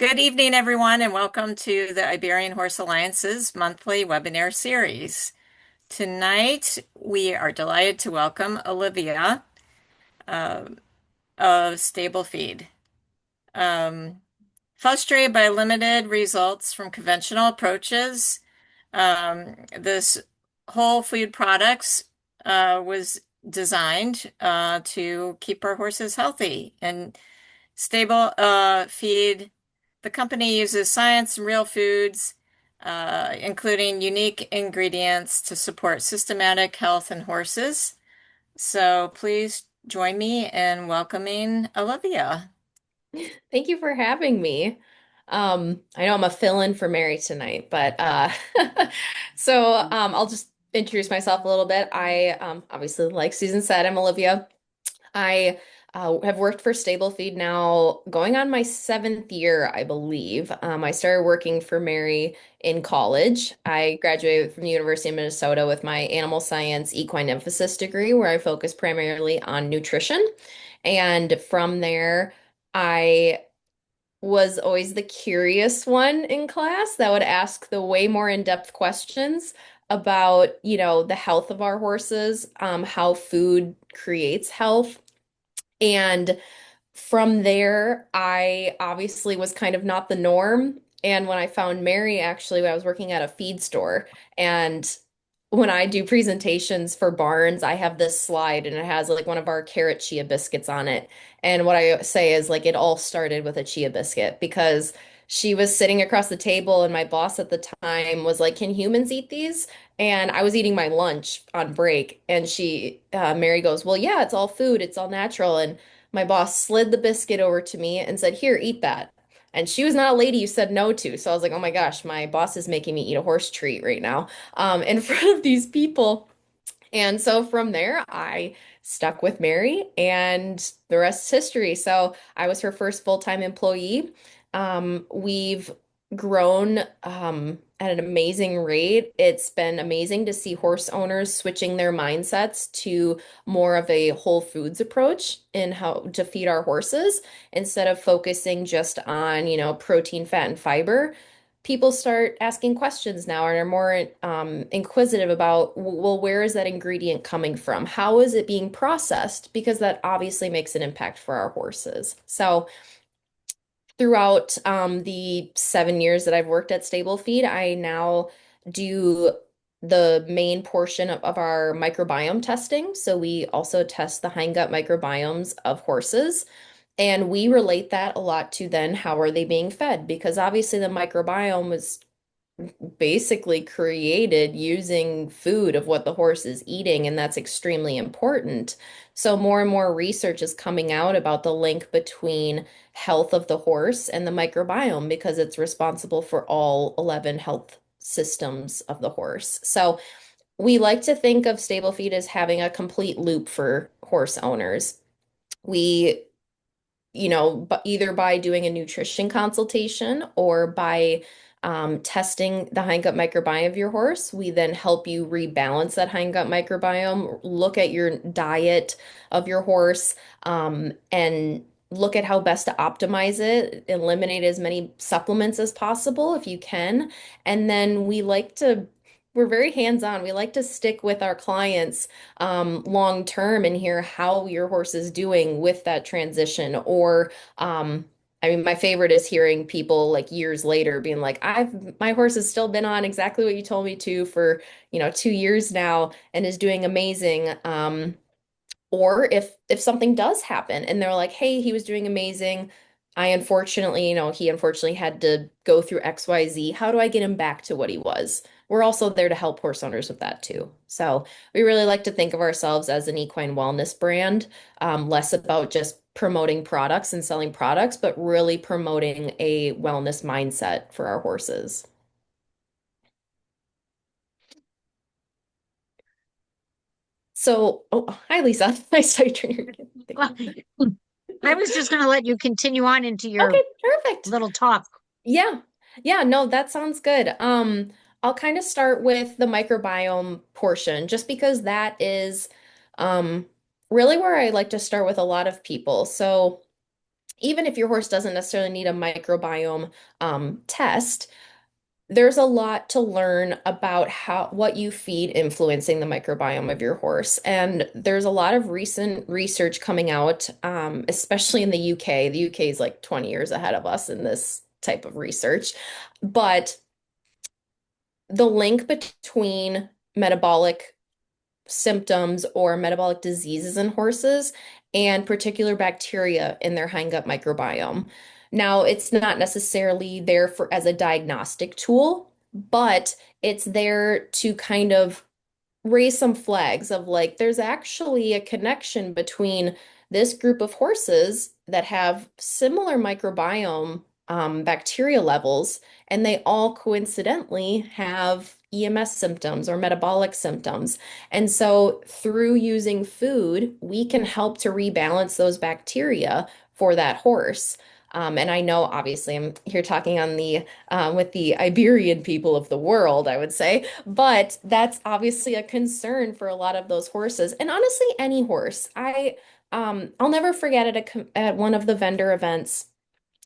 Good evening, everyone, and welcome to the Iberian Horse Alliance's monthly webinar series. Tonight, we are delighted to welcome Olivia uh, of StableFeed. Um, Frustrated by limited results from conventional approaches, this whole food products was designed to keep our horses healthy and stable feed. The company uses science and real foods, including unique ingredients to support systematic health in horses. So please join me in welcoming Olivia. Thank you for having me. I know I'm a fill-in for Mary tonight, but I'll just introduce myself a little bit. I obviously, like Susan said, I'm Olivia. I have worked for StableFeed now, going on my seventh year, I believe. I started working for Mary in college. I graduated from the University of Minnesota with my animal science equine emphasis degree, where I focus primarily on nutrition. And from there, I was always the curious one in class that would ask the way more in-depth questions about, the health of our horses, how food creates health. And from there, I obviously was kind of not the norm. And when I found Mary, actually, when I was working at a feed store, and when I do presentations for barns, I have this slide and it has like one of our carrot chia biscuits on it. And what I say is like it all started with a chia biscuit because she was sitting across the table and my boss at the time was like, "Can humans eat these?" And I was eating my lunch on break and Mary goes, "Well, yeah, it's all food, it's all natural." And my boss slid the biscuit over to me and said, "Here, eat that." And she was not a lady you said no to. So I was like, oh my gosh, my boss is making me eat a horse treat right now in front of these people. And so from there, I stuck with Mary, and the rest is history. So I was her first full-time employee. We've grown at an amazing rate. It's been amazing to see horse owners switching their mindsets to more of a whole foods approach in how to feed our horses instead of focusing just on, protein, fat, and fiber. People start asking questions now and are more inquisitive about, well, where is that ingredient coming from? How is it being processed? Because that obviously makes an impact for our horses. So throughout the 7 years that I've worked at StableFeed, I now do the main portion of our microbiome testing. So we also test the hindgut microbiomes of horses. And we relate that a lot to then how are they being fed? Because obviously the microbiome was basically created using food of what the horse is eating, and that's extremely important. So more and more research is coming out about the link between health of the horse and the microbiome because it's responsible for all 11 health systems of the horse. So we like to think of stable feed as having a complete loop for horse owners. We either by doing a nutrition consultation or by testing the hindgut microbiome of your horse, we then help you rebalance that hindgut microbiome, look at your diet of your horse, and look at how best to optimize it, eliminate as many supplements as possible if you can. And then we're very hands-on. We like to stick with our clients long term and hear how your horse is doing with that transition. I mean, my favorite is hearing people like years later being like, my horse has still been on exactly what you told me to for, 2 years now and is doing amazing. Or if something does happen and they're like, hey, he was doing amazing. He unfortunately had to go through XYZ. How do I get him back to what he was? We're also there to help horse owners with that too. So we really like to think of ourselves as an equine wellness brand, less about just promoting products and selling products, but really promoting a wellness mindset for our horses. Oh, hi, Lisa. I saw you turn your Well, thing. I was just going to let you continue on into your Okay, perfect. little talk. Yeah. Yeah, no, that sounds good. I'll kind of start with the microbiome portion just because that is um really where I like to start with a lot of people. So even if your horse doesn't necessarily need a microbiome test, there's a lot to learn about how what you feed influencing the microbiome of your horse. And there's a lot of recent research coming out, especially in the UK. The UK is like 20 years ahead of us in this type of research. But the link between metabolic symptoms or metabolic diseases in horses and particular bacteria in their hindgut microbiome. Now, it's not necessarily there for as a diagnostic tool, but it's there to kind of raise some flags of like there's actually a connection between this group of horses that have similar microbiome bacteria levels, and they all coincidentally have EMS symptoms or metabolic symptoms. And so through using food, we can help to rebalance those bacteria for that horse. And I know obviously I'm here talking on the with the Iberian people of the world, I would say. But that's obviously a concern for a lot of those horses. And honestly, any horse. I'll never forget at one of the vendor events,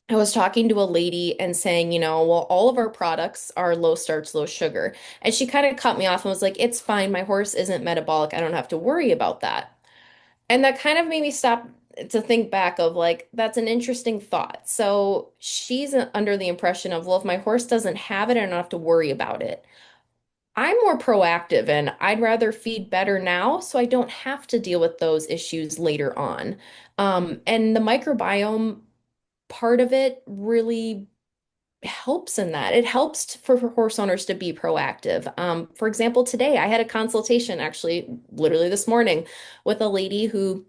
I was talking to a lady and saying, well, all of our products are low starch, low sugar. And she kind of cut me off and was like, it's fine. My horse isn't metabolic. I don't have to worry about that. And that kind of made me stop to think back of like, that's an interesting thought. So she's under the impression of, well, if my horse doesn't have it, I don't have to worry about it. I'm more proactive and I'd rather feed better now so I don't have to deal with those issues later on. And the microbiome part of it really helps in that. It helps for horse owners to be proactive. For example, today I had a consultation actually, literally this morning, with a lady who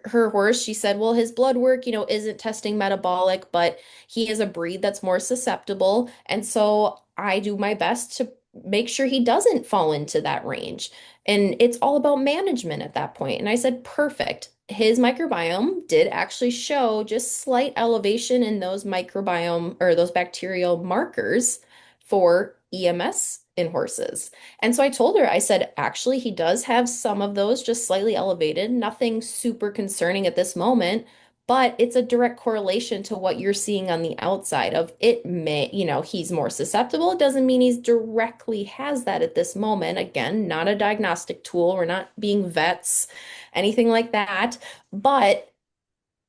her horse, she said, well, his blood work, isn't testing metabolic, but he is a breed that's more susceptible. And so I do my best to make sure he doesn't fall into that range. And it's all about management at that point. And I said, perfect. His microbiome did actually show just slight elevation in those microbiome or those bacterial markers for EMS in horses. And so I told her, I said, actually, he does have some of those just slightly elevated, nothing super concerning at this moment, but it's a direct correlation to what you're seeing on the outside of it may, he's more susceptible. It doesn't mean he's directly has that at this moment. Again, not a diagnostic tool. We're not being vets, anything like that. But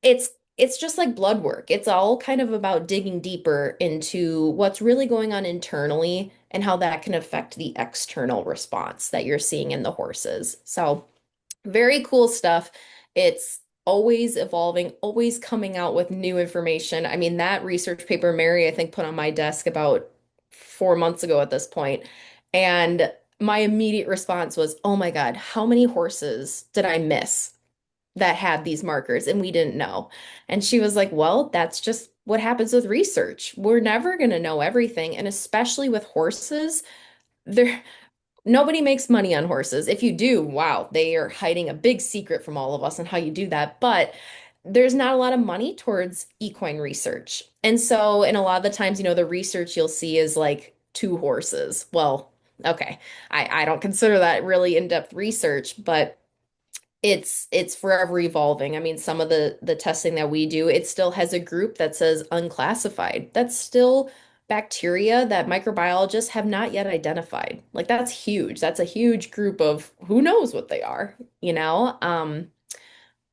it's just like blood work. It's all kind of about digging deeper into what's really going on internally and how that can affect the external response that you're seeing in the horses. So, very cool stuff. It's always evolving, always coming out with new information. I mean, that research paper Mary, I think, put on my desk about 4 months ago at this point, and my immediate response was, "Oh my God, how many horses did I miss that had these markers and we didn't know?" And she was like, well, that's just what happens with research. We're never going to know everything. And especially with horses, there nobody makes money on horses. If you do, wow, they are hiding a big secret from all of us on how you do that. But there's not a lot of money towards equine research. And so, and a lot of the times, the research you'll see is like two horses. Well, okay. I don't consider that really in-depth research, but it's forever evolving. I mean, some of the testing that we do, it still has a group that says unclassified. That's still bacteria that microbiologists have not yet identified. Like that's huge. That's a huge group of who knows what they are, you know?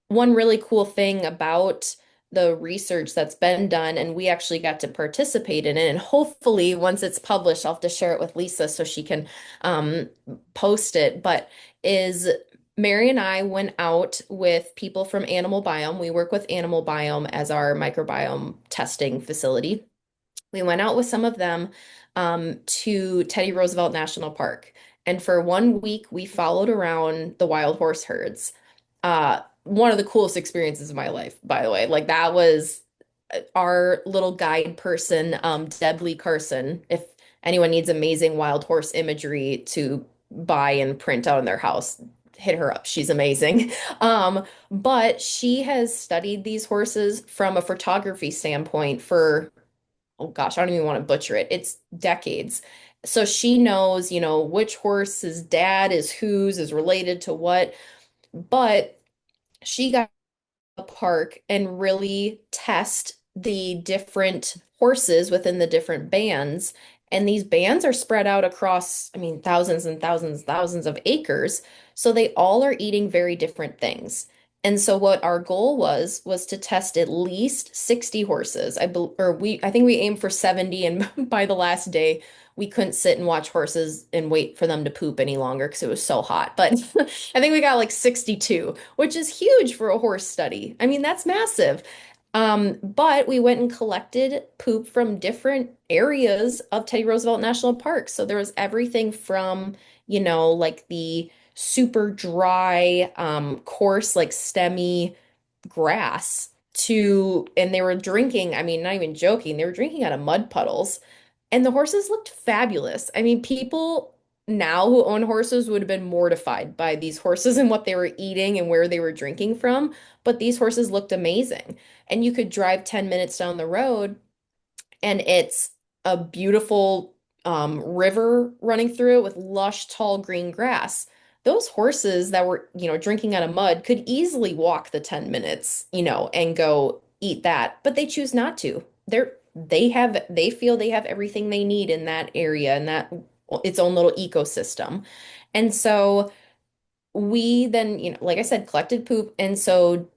One really cool thing about the research that's been done, and we actually got to participate in it, and hopefully once it's published, I'll have to share it with Lisa so she can post it, but is Mary and I went out with people from Animal Biome. We work with Animal Biome as our microbiome testing facility. We went out with some of them to Teddy Roosevelt National Park. And for 1 week, we followed around the wild horse herds. One of the coolest experiences of my life, by the way. Like that was our little guide person, Deb Lee Carson. If anyone needs amazing wild horse imagery to buy and print out in their house, hit her up. She's amazing. But she has studied these horses from a photography standpoint for, oh gosh, I don't even want to butcher it. It's decades. So she knows, which horse's dad is whose, is related to what. But she got park and really test the different horses within the different bands. And these bands are spread out across, I mean, thousands and thousands, thousands of acres. So they all are eating very different things. And so what our goal was to test at least 60 horses. I think we aimed for 70, and by the last day we couldn't sit and watch horses and wait for them to poop any longer because it was so hot. But I think we got like 62, which is huge for a horse study. I mean, that's massive. But we went and collected poop from different areas of Teddy Roosevelt National Park. So there was everything from, like the super dry, coarse, like stemmy grass and they were drinking, I mean, not even joking, they were drinking out of mud puddles. And the horses looked fabulous. I mean, people now who own horses would have been mortified by these horses and what they were eating and where they were drinking from, but these horses looked amazing. And you could drive 10 minutes down the road and it's a beautiful river running through it with lush, tall green grass. Those horses that were, drinking out of mud could easily walk the 10 minutes, and go eat that, but they choose not to. They feel they have everything they need in that area and that its own little ecosystem. And so we then, like I said, collected poop. And so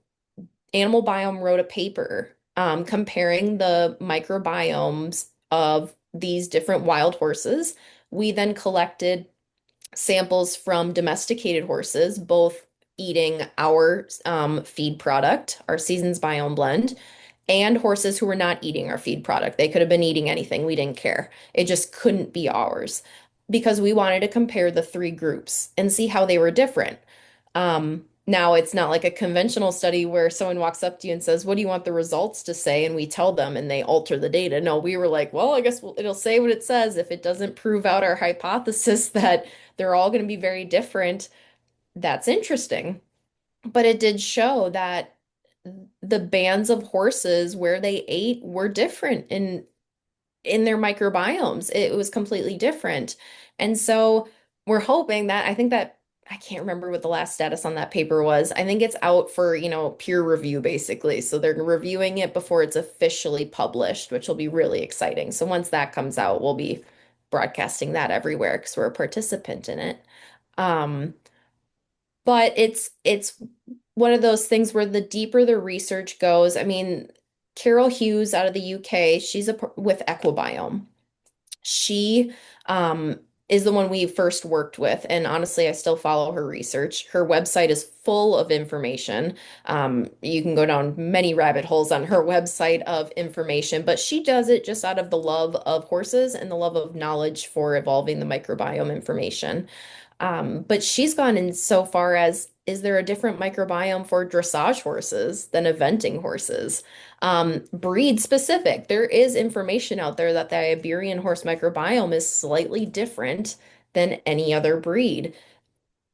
Animal Biome wrote a paper comparing the microbiomes of these different wild horses. We then collected samples from domesticated horses, both eating our feed product, our Seasons Biome blend, and horses who were not eating our feed product. They could have been eating anything. We didn't care. It just couldn't be ours because we wanted to compare the three groups and see how they were different. Now it's not like a conventional study where someone walks up to you and says, "What do you want the results to say?" And we tell them and they alter the data. No, we were like, well, I guess it'll say what it says. If it doesn't prove out our hypothesis that they're all going to be very different, that's interesting. But it did show that the bands of horses where they ate were different in their microbiomes. It was completely different. And so we're hoping that I think that I can't remember what the last status on that paper was. I think it's out for, peer review basically. So they're reviewing it before it's officially published, which will be really exciting. So once that comes out, we'll be broadcasting that everywhere because we're a participant in it. Um, but it's one of those things where the deeper the research goes, I mean, Carol Hughes out of the UK, she's with Equibiome. She is the one we first worked with, and honestly, I still follow her research. Her website is full of information. You can go down many rabbit holes on her website of information, but she does it just out of the love of horses and the love of knowledge for evolving the microbiome information. But she's gone in so far as, is there a different microbiome for dressage horses than eventing horses? Breed specific. There is information out there that the Iberian horse microbiome is slightly different than any other breed.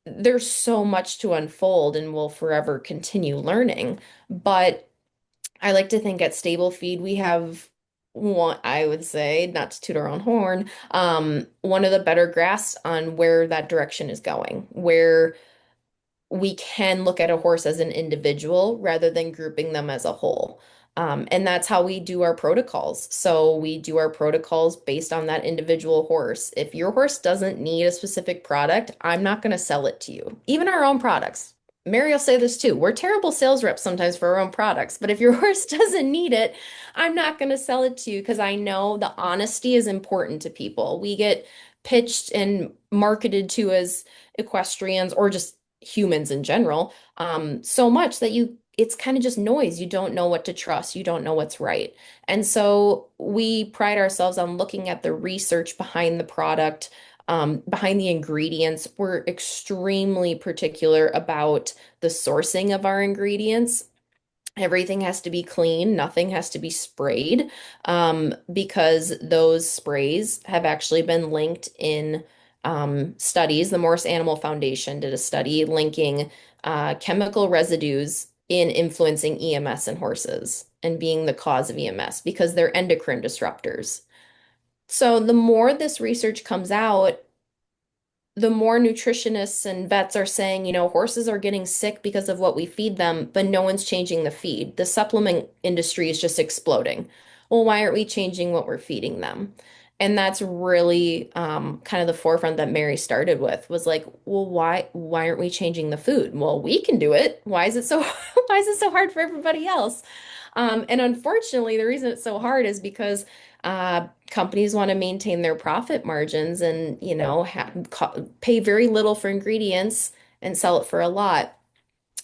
There's so much to unfold and we'll forever continue learning. But I like to think at StableFeed we have one, I would say, not to toot our own horn, one of the better grasps on where that direction is going, where we can look at a horse as an individual rather than grouping them as a whole. And that's how we do our protocols. So we do our protocols based on that individual horse. If your horse doesn't need a specific product, I'm not going to sell it to you. Even our own products. Mary will say this too. We're terrible sales reps sometimes for our own products, but if your horse doesn't need it, I'm not going to sell it to you because I know the honesty is important to people. We get pitched and marketed to as equestrians or just humans in general, so much that it's kind of just noise. You don't know what to trust. You don't know what's right. And so we pride ourselves on looking at the research behind the product, behind the ingredients. We're extremely particular about the sourcing of our ingredients. Everything has to be clean, nothing has to be sprayed, because those sprays have actually been linked in studies. The Morris Animal Foundation did a study linking chemical residues in influencing EMS in horses and being the cause of EMS because they're endocrine disruptors. So the more this research comes out, the more nutritionists and vets are saying, horses are getting sick because of what we feed them, but no one's changing the feed. The supplement industry is just exploding. Well, why aren't we changing what we're feeding them? And that's really kind of the forefront that Mary started with was like, well, why aren't we changing the food? Well, we can do it. Why is it so why is it so hard for everybody else? And unfortunately, the reason it's so hard is because companies want to maintain their profit margins and, pay very little for ingredients and sell it for a lot.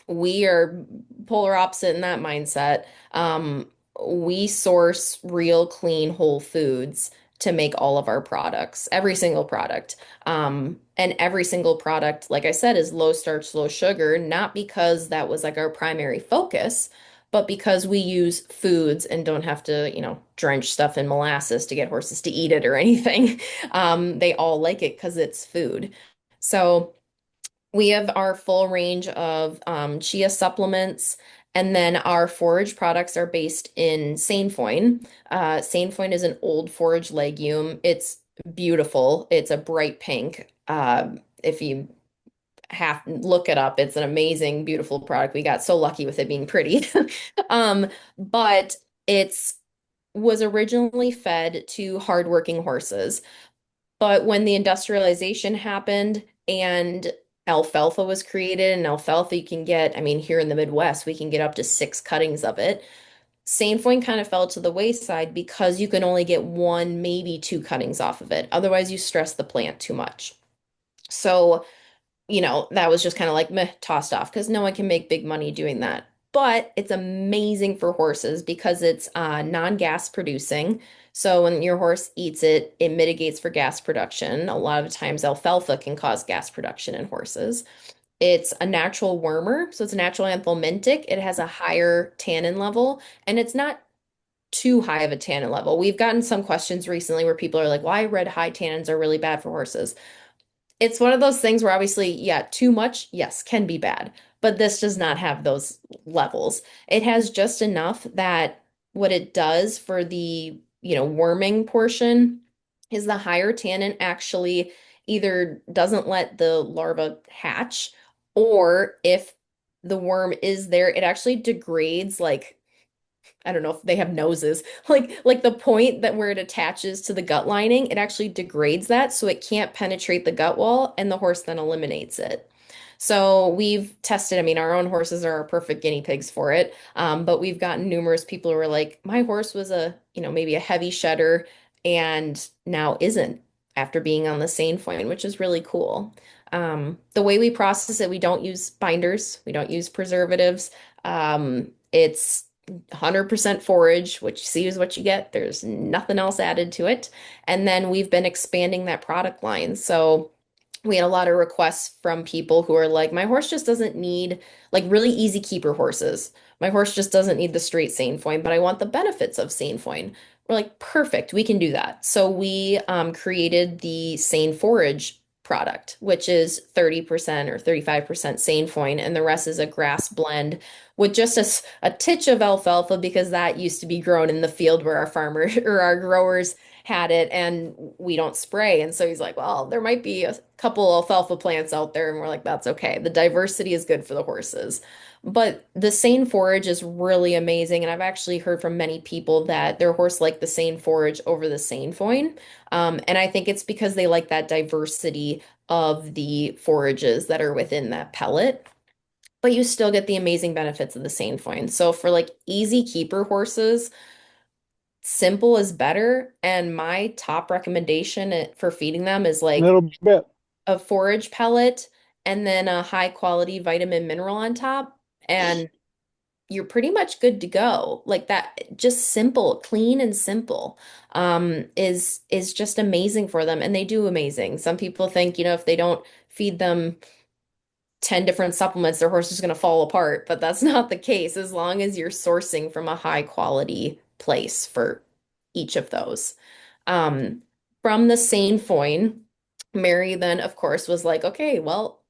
We are polar opposite in that mindset. We source real, clean, whole foods to make all of our products, every single product. And every single product, like I said, is low starch, low sugar, not because that was like our primary focus, but because we use foods and don't have to, drench stuff in molasses to get horses to eat it or anything. They all like it because it's food. So, we have our full range of chia supplements, and then our forage products are based in sainfoin. Sainfoin is an old forage legume. It's beautiful. It's a bright pink. If you have look it up, it's an amazing, beautiful product. We got so lucky with it being pretty. But it's was originally fed to hardworking horses. But when the industrialization happened and alfalfa was created, and alfalfa you can get, I mean, here in the Midwest, we can get up to 6 cuttings of it. Sainfoin kind of fell to the wayside because you can only get one, maybe 2 cuttings off of it. Otherwise, you stress the plant too much. So that was just kind of like meh, tossed off because no one can make big money doing that. But it's amazing for horses because it's non-gas producing. So when your horse eats it, it mitigates for gas production. A lot of times alfalfa can cause gas production in horses. It's a natural wormer, so it's a natural anthelmintic. It has a higher tannin level, and it's not too high of a tannin level. We've gotten some questions recently where people are like, "Well, I read high tannins are really bad for horses." It's one of those things where obviously, yeah, too much, yes, can be bad, but this does not have those levels. It has just enough that what it does for the, worming portion is the higher tannin actually either doesn't let the larva hatch, or if the worm is there, it actually degrades like I don't know if they have noses. Like the point that where it attaches to the gut lining, it actually degrades that so it can't penetrate the gut wall and the horse then eliminates it. So we've tested, I mean, our own horses are our perfect guinea pigs for it. But we've gotten numerous people who are like, my horse was maybe a heavy shedder and now isn't after being on the Sainfoin, which is really cool. The way we process it, we don't use binders, we don't use preservatives. It's 100% forage, what you see is what you get. There's nothing else added to it. And then we've been expanding that product line. So we had a lot of requests from people who are like, my horse just doesn't need like really easy keeper horses. My horse just doesn't need the straight Sainfoin, but I want the benefits of Sainfoin. We're like, perfect, we can do that. So we created the Sain Forage product, which is 30% or 35% Sainfoin, and the rest is a grass blend with just a titch of alfalfa because that used to be grown in the field where our farmers or our growers had it, and we don't spray. And so he's like, well, there might be a couple alfalfa plants out there. And we're like, that's okay. The diversity is good for the horses. But the Sain forage is really amazing. And I've actually heard from many people that their horse like the Sain forage over the Sainfoin. And I think it's because they like that diversity of the forages that are within that pellet. But you still get the amazing benefits of the Sainfoin. So for like easy keeper horses, simple is better. And my top recommendation for feeding them is like Little bit. a forage pellet and then a high quality vitamin mineral on top. And you're pretty much good to go. Like that, just simple, clean and simple, is just amazing for them. And they do amazing. Some people think, if they don't feed them 10 different supplements, their horse is going to fall apart, but that's not the case as long as you're sourcing from a high quality place for each of those. Um, from the Sainfoin, Mary then, of course, was like, okay, well,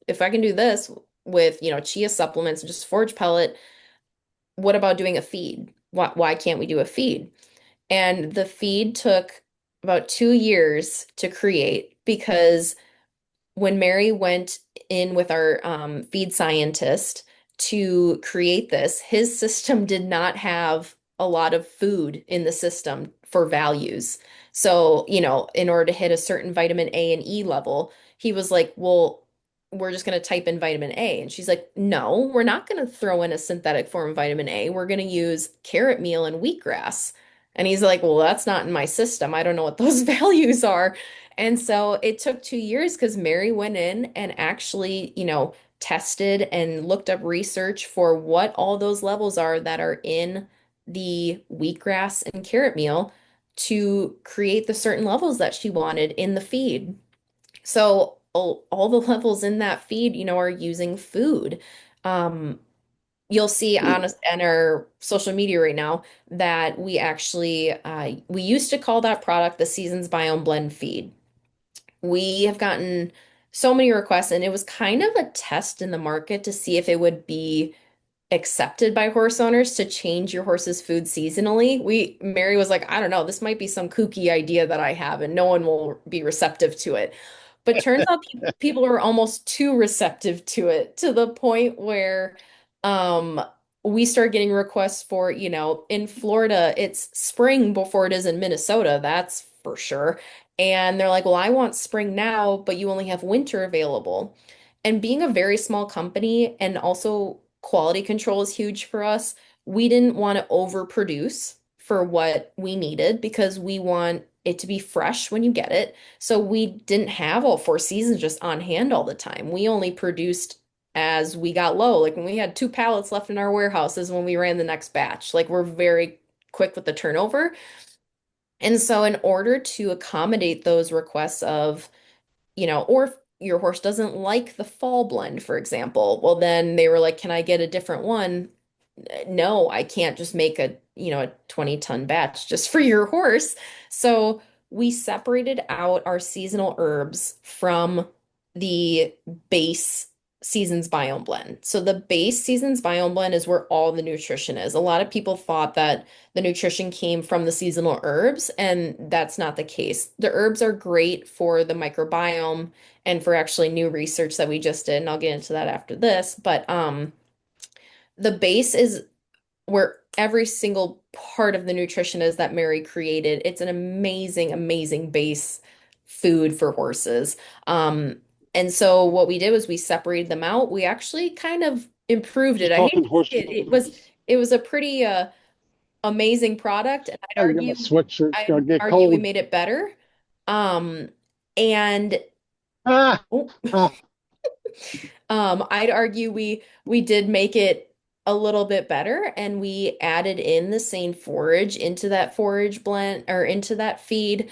if I can do this with, chia supplements and just forage pellet, what about doing a feed? Why can't we do a feed? And the feed took about 2 years to create because when Mary went in with our feed scientist to create this, his system did not have a lot of food in the system for values. So, in order to hit a certain vitamin A and E level, he was like, well, we're just going to type in vitamin A. And she's like, no, we're not going to throw in a synthetic form of vitamin A. We're going to use carrot meal and wheatgrass. And he's like, well, that's not in my system. I don't know what those values are. And so it took 2 years because Mary went in and actually, tested and looked up research for what all those levels are that are in the wheatgrass and carrot meal to create the certain levels that she wanted in the feed. So all the levels in that feed, are using food. Um, you'll see on our social media right now that we actually we used to call that product the Seasons Biome Blend Feed. We have gotten so many requests, and it was kind of a test in the market to see if it would be accepted by horse owners to change your horse's food seasonally. Mary was like, I don't know, this might be some kooky idea that I have, and no one will be receptive to it. But turns out people are almost too receptive to it to the point where um, we start getting requests for, in Florida, it's spring before it is in Minnesota, that's for sure. And they're like, well, I want spring now, but you only have winter available. And being a very small company and also quality control is huge for us. We didn't want to overproduce for what we needed because we want it to be fresh when you get it. So we didn't have all 4 seasons just on hand all the time. We only produced as we got low. Like when we had 2 pallets left in our warehouses when we ran the next batch. Like we're very quick with the turnover. And so in order to accommodate those requests of, or if your horse doesn't like the fall blend, for example, well, then they were like, can I get a different one? No, I can't just make a 20-ton batch just for your horse. So we separated out our seasonal herbs from the base Seasons Biome Blend. So the base Seasons Biome Blend is where all the nutrition is. A lot of people thought that the nutrition came from the seasonal herbs, and that's not the case. The herbs are great for the microbiome and for actually new research that we just did, and I'll get into that after this. But the base is where every single part of the nutrition is that Mary created. It's an amazing, amazing base food for horses. And so what we did was we separated them out. We actually kind of improved She's it. I hate talking to horse say it. It was a pretty amazing product, and Oh, you got my sweatshirt. It's gonna I'd get argue we cold. made it better. Um, and Ah, oh, ah. I'd argue we did make it a little bit better, and we added in the same forage into that forage blend or into that feed.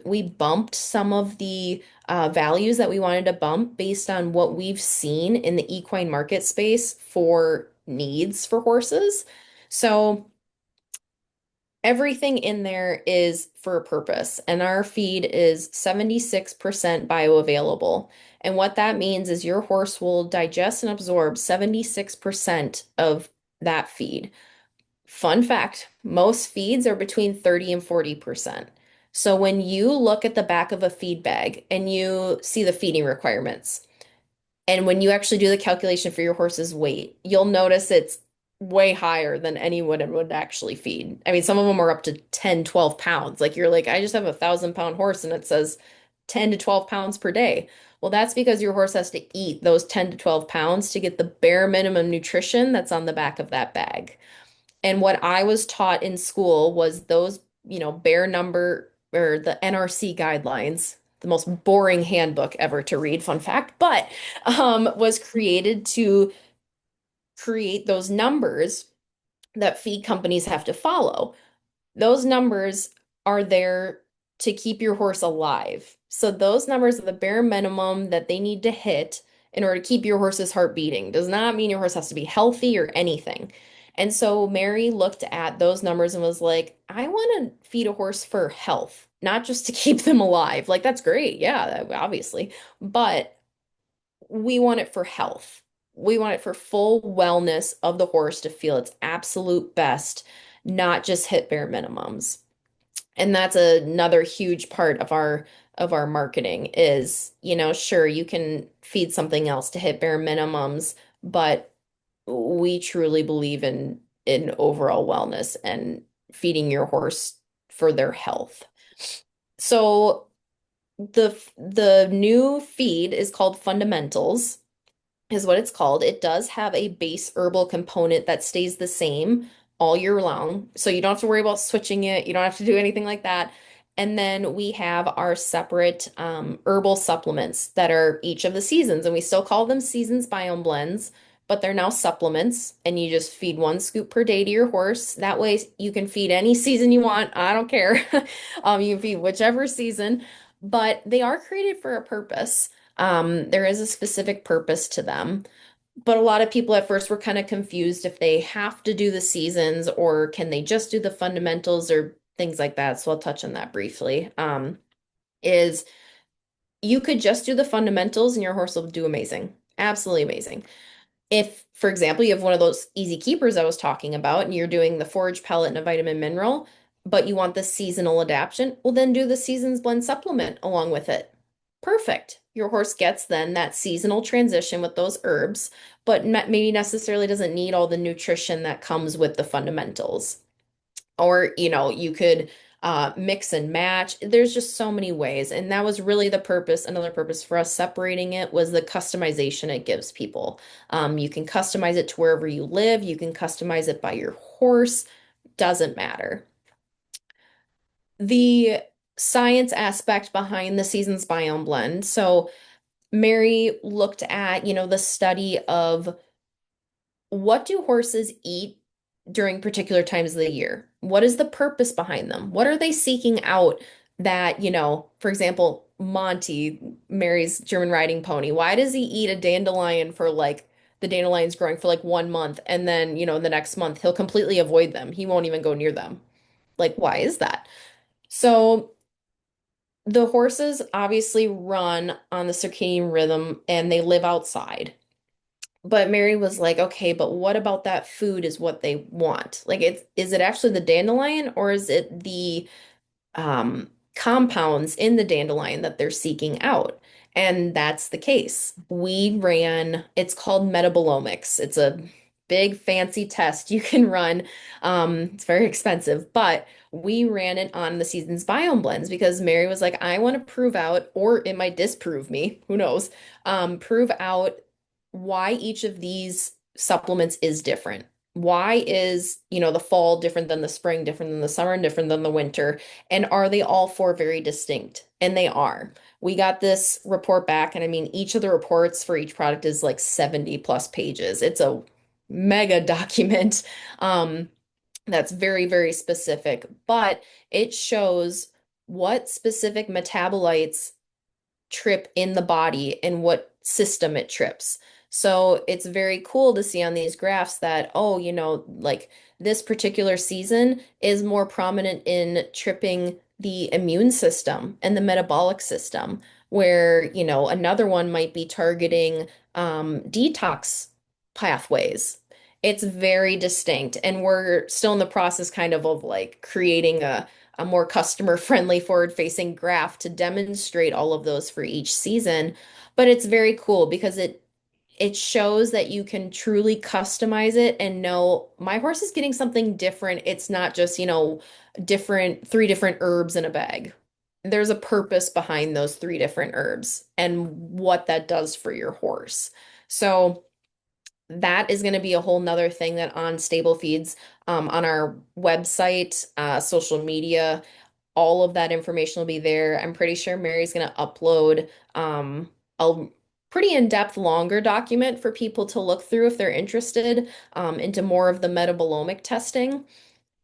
We bumped some of the values that we wanted to bump based on what we've seen in the equine market space for needs for horses. So everything in there is for a purpose, and our feed is 76% bioavailable. And what that means is your horse will digest and absorb 76% of that feed. Fun fact, most feeds are between 30 and 40%. So when you look at the back of a feed bag and you see the feeding requirements, and when you actually do the calculation for your horse's weight, you'll notice it's way higher than anyone would actually feed. I mean, some of them are up to 10, 12 pounds. Like you're like, I just have a 1,000-pound horse and it says 10 to 12 pounds per day. Well, that's because your horse has to eat those 10 to 12 pounds to get the bare minimum nutrition that's on the back of that bag. And what I was taught in school was those, bare number or the NRC guidelines, the most boring handbook ever to read, fun fact, but was created to create those numbers that feed companies have to follow. Those numbers are there to keep your horse alive. So those numbers are the bare minimum that they need to hit in order to keep your horse's heart beating. Does not mean your horse has to be healthy or anything. And so Mary looked at those numbers and was like, I want to feed a horse for health, not just to keep them alive. Like, that's great. Yeah, obviously. But we want it for health. We want it for full wellness of the horse to feel its absolute best, not just hit bare minimums. And that's another huge part of our of our marketing is, sure, you can feed something else to hit bare minimums, but we truly believe in overall wellness and feeding your horse for their health. So the new feed is called Fundamentals, is what it's called. It does have a base herbal component that stays the same all year long. So you don't have to worry about switching it. You don't have to do anything like that. And then we have our separate herbal supplements that are each of the seasons. And we still call them seasons biome blends, but they're now supplements. And you just feed 1 scoop per day to your horse. That way you can feed any season you want. I don't care. You can feed whichever season, but they are created for a purpose. There is a specific purpose to them. But a lot of people at first were kind of confused if they have to do the seasons or can they just do the fundamentals or things like that. So I'll touch on that briefly. Is you could just do the fundamentals and your horse will do amazing. Absolutely amazing. If, for example, you have one of those easy keepers I was talking about and you're doing the forage pellet and a vitamin mineral, but you want the seasonal adaptation, well, then do the seasons blend supplement along with it. Perfect. Your horse gets then that seasonal transition with those herbs, but maybe necessarily doesn't need all the nutrition that comes with the fundamentals. Or, you could mix and match. There's just so many ways. And that was really the purpose. Another purpose for us separating it was the customization it gives people. You can customize it to wherever you live. You can customize it by your horse. Doesn't matter. The science aspect behind the Seasons Biome Blend. So Mary looked at, the study of what do horses eat during particular times of the year? What is the purpose behind them? What are they seeking out that, for example, Monty, Mary's German riding pony, why does he eat a dandelion for like the dandelion's growing for like 1 month and then, the next month he'll completely avoid them. He won't even go near them. Like, why is that? So the horses obviously run on the circadian rhythm and they live outside. But Mary was like, okay, but what about that food is what they want? Like, is it actually the dandelion or is it the compounds in the dandelion that they're seeking out? And that's the case. We ran, it's called metabolomics. It's a big fancy test you can run. It's very expensive, but we ran it on the Seasons Biome Blends because Mary was like, I want to prove out, or it might disprove me, who knows, prove out why each of these supplements is different. Why is, the fall different than the spring, different than the summer, and different than the winter? And are they all four very distinct? And they are. We got this report back, and I mean, each of the reports for each product is like 70 plus pages. It's a mega document that's very, very specific, but it shows what specific metabolites trip in the body and what system it trips. So it's very cool to see on these graphs that, oh, like this particular season is more prominent in tripping the immune system and the metabolic system, where, another one might be targeting detox pathways. It's very distinct. And we're still in the process of like creating a more customer friendly forward facing graph to demonstrate all of those for each season. But it's very cool because it shows that you can truly customize it and know my horse is getting something different. It's not just, three different herbs in a bag. There's a purpose behind those three different herbs and what that does for your horse. So that is going to be a whole nother thing that on StableFeeds, on our website, social media, all of that information will be there. I'm pretty sure Mary's going to upload a pretty in-depth, longer document for people to look through if they're interested into more of the metabolomic testing.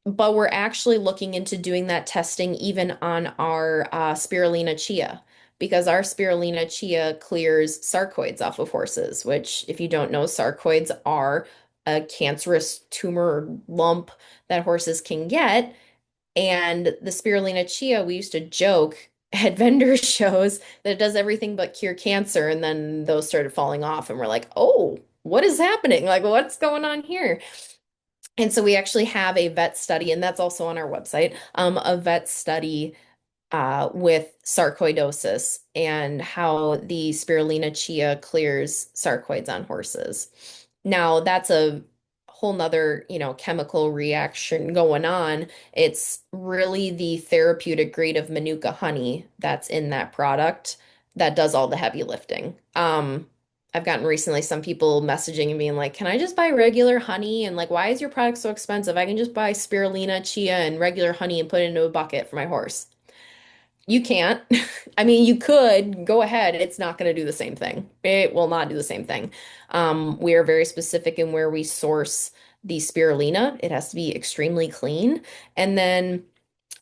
But we're actually looking into doing that testing even on our spirulina chia, because our spirulina chia clears sarcoids off of horses, which, if you don't know, sarcoids are a cancerous tumor lump that horses can get. And the spirulina chia, we used to joke at vendor shows that it does everything but cure cancer. And then those started falling off, and we're like, oh, what is happening? Like, what's going on here? And so we actually have a vet study, and that's also on our website, a vet study with sarcoidosis and how the spirulina chia clears sarcoids on horses. Now, that's a whole nother, chemical reaction going on. It's really the therapeutic grade of Manuka honey that's in that product that does all the heavy lifting. I've gotten recently some people messaging and being like, can I just buy regular honey? And like, why is your product so expensive? I can just buy spirulina, chia, and regular honey and put it into a bucket for my horse. You can't. I mean, you could go ahead. It's not going to do the same thing. It will not do the same thing. We are very specific in where we source the spirulina. It has to be extremely clean. And then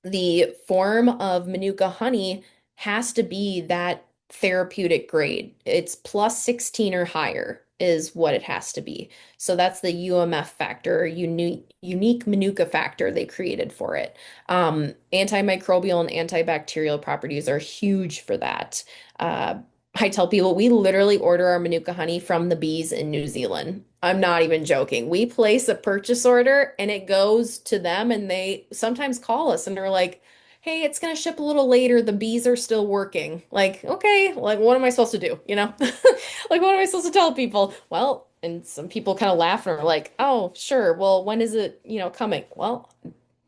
the form of Manuka honey has to be that therapeutic grade. It's plus 16 or higher is what it has to be. So that's the UMF factor, unique Manuka factor they created for it. Antimicrobial and antibacterial properties are huge for that. I tell people we literally order our Manuka honey from the bees in New Zealand. I'm not even joking. We place a purchase order and it goes to them, and they sometimes call us and they're like, hey, it's going to ship a little later. The bees are still working. Like, okay, like what am I supposed to do? Like what am I supposed to tell people? Well, and some people kind of laugh and are like, oh, sure. Well, when is it, coming? Well,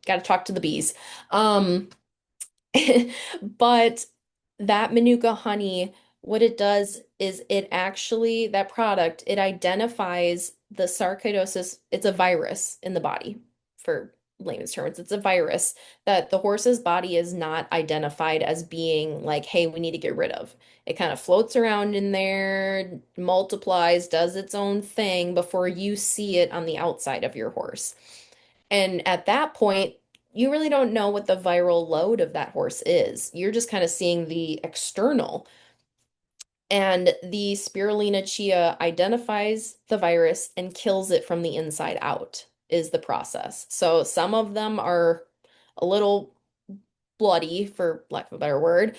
got to talk to the bees. Um, But that Manuka honey, what it does is it actually, that product, it identifies the sarcoidosis. It's a virus in the body, for layman's terms. It's a virus that the horse's body is not identified as being like, hey, we need to get rid of. It kind of floats around in there, multiplies, does its own thing before you see it on the outside of your horse. And at that point, you really don't know what the viral load of that horse is. You're just kind of seeing the external. And the spirulina chia identifies the virus and kills it from the inside out, is the process. So some of them are a little bloody, for lack of a better word,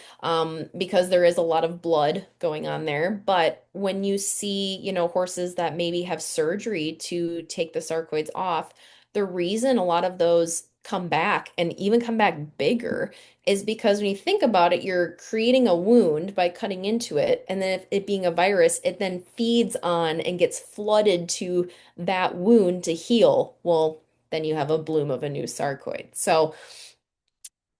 because there is a lot of blood going on there. But when you see, horses that maybe have surgery to take the sarcoids off, the reason a lot of those come back and even come back bigger is because when you think about it, you're creating a wound by cutting into it. And then if it being a virus, it then feeds on and gets flooded to that wound to heal. Well, then you have a bloom of a new sarcoid. So,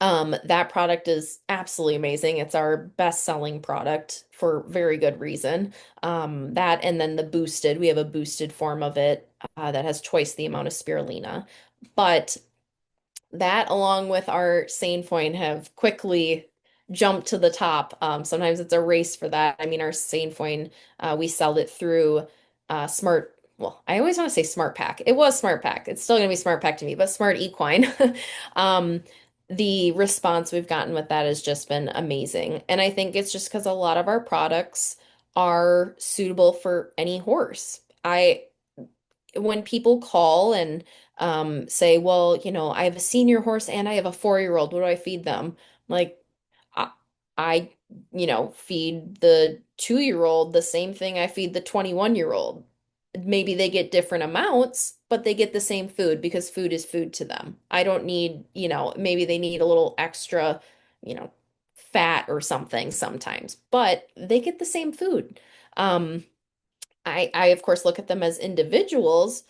that product is absolutely amazing. It's our best-selling product for very good reason. That and then the boosted, we have a boosted form of it that has twice the amount of spirulina. But that, along with our Sainfoin, have quickly jumped to the top. Sometimes it's a race for that. I mean, our Sainfoin, we sell it through Smart. Well, I always want to say Smart Pack. It was Smart Pack. It's still going to be Smart Pack to me, but Smart Equine. Um, the response we've gotten with that has just been amazing. And I think it's just because a lot of our products are suitable for any horse. When people call and say, well, I have a senior horse and I have a 4-year-old. What do I feed them? Like, I, I, feed the 2-year-old the same thing I feed the 21-year-old. Maybe they get different amounts, but they get the same food because food is food to them. I don't need, maybe they need a little extra, you know, fat or something sometimes, but they get the same food. Um, I of course look at them as individuals,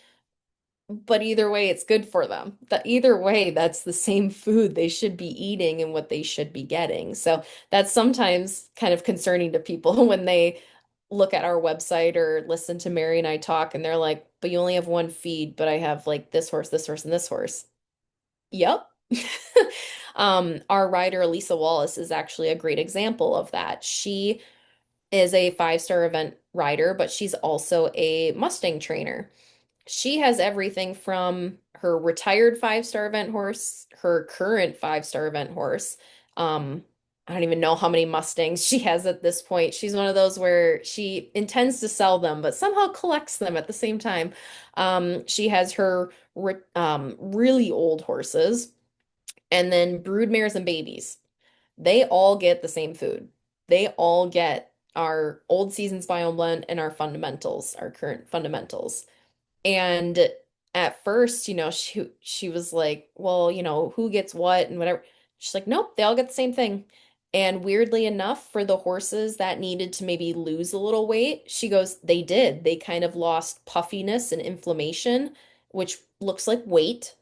but either way, it's good for them. That either way, that's the same food they should be eating and what they should be getting. So that's sometimes kind of concerning to people when they look at our website or listen to Mary and I talk, and they're like, "But you only have one feed, but I have like this horse, and this horse." Yep. Our rider, Elisa Wallace, is actually a great example of that. She is a 5-star event rider, but she's also a Mustang trainer. She has everything from her retired 5-star event horse, her current 5-star event horse. I don't even know how many Mustangs she has at this point. She's one of those where she intends to sell them, but somehow collects them at the same time. She has her really old horses, and then brood mares and babies. They all get the same food. They all get our old seasons biome blend and our fundamentals, our current fundamentals. And at first, she was like, well, who gets what and whatever. She's like, nope, they all get the same thing. And weirdly enough, for the horses that needed to maybe lose a little weight, she goes, they did. They kind of lost puffiness and inflammation, which looks like weight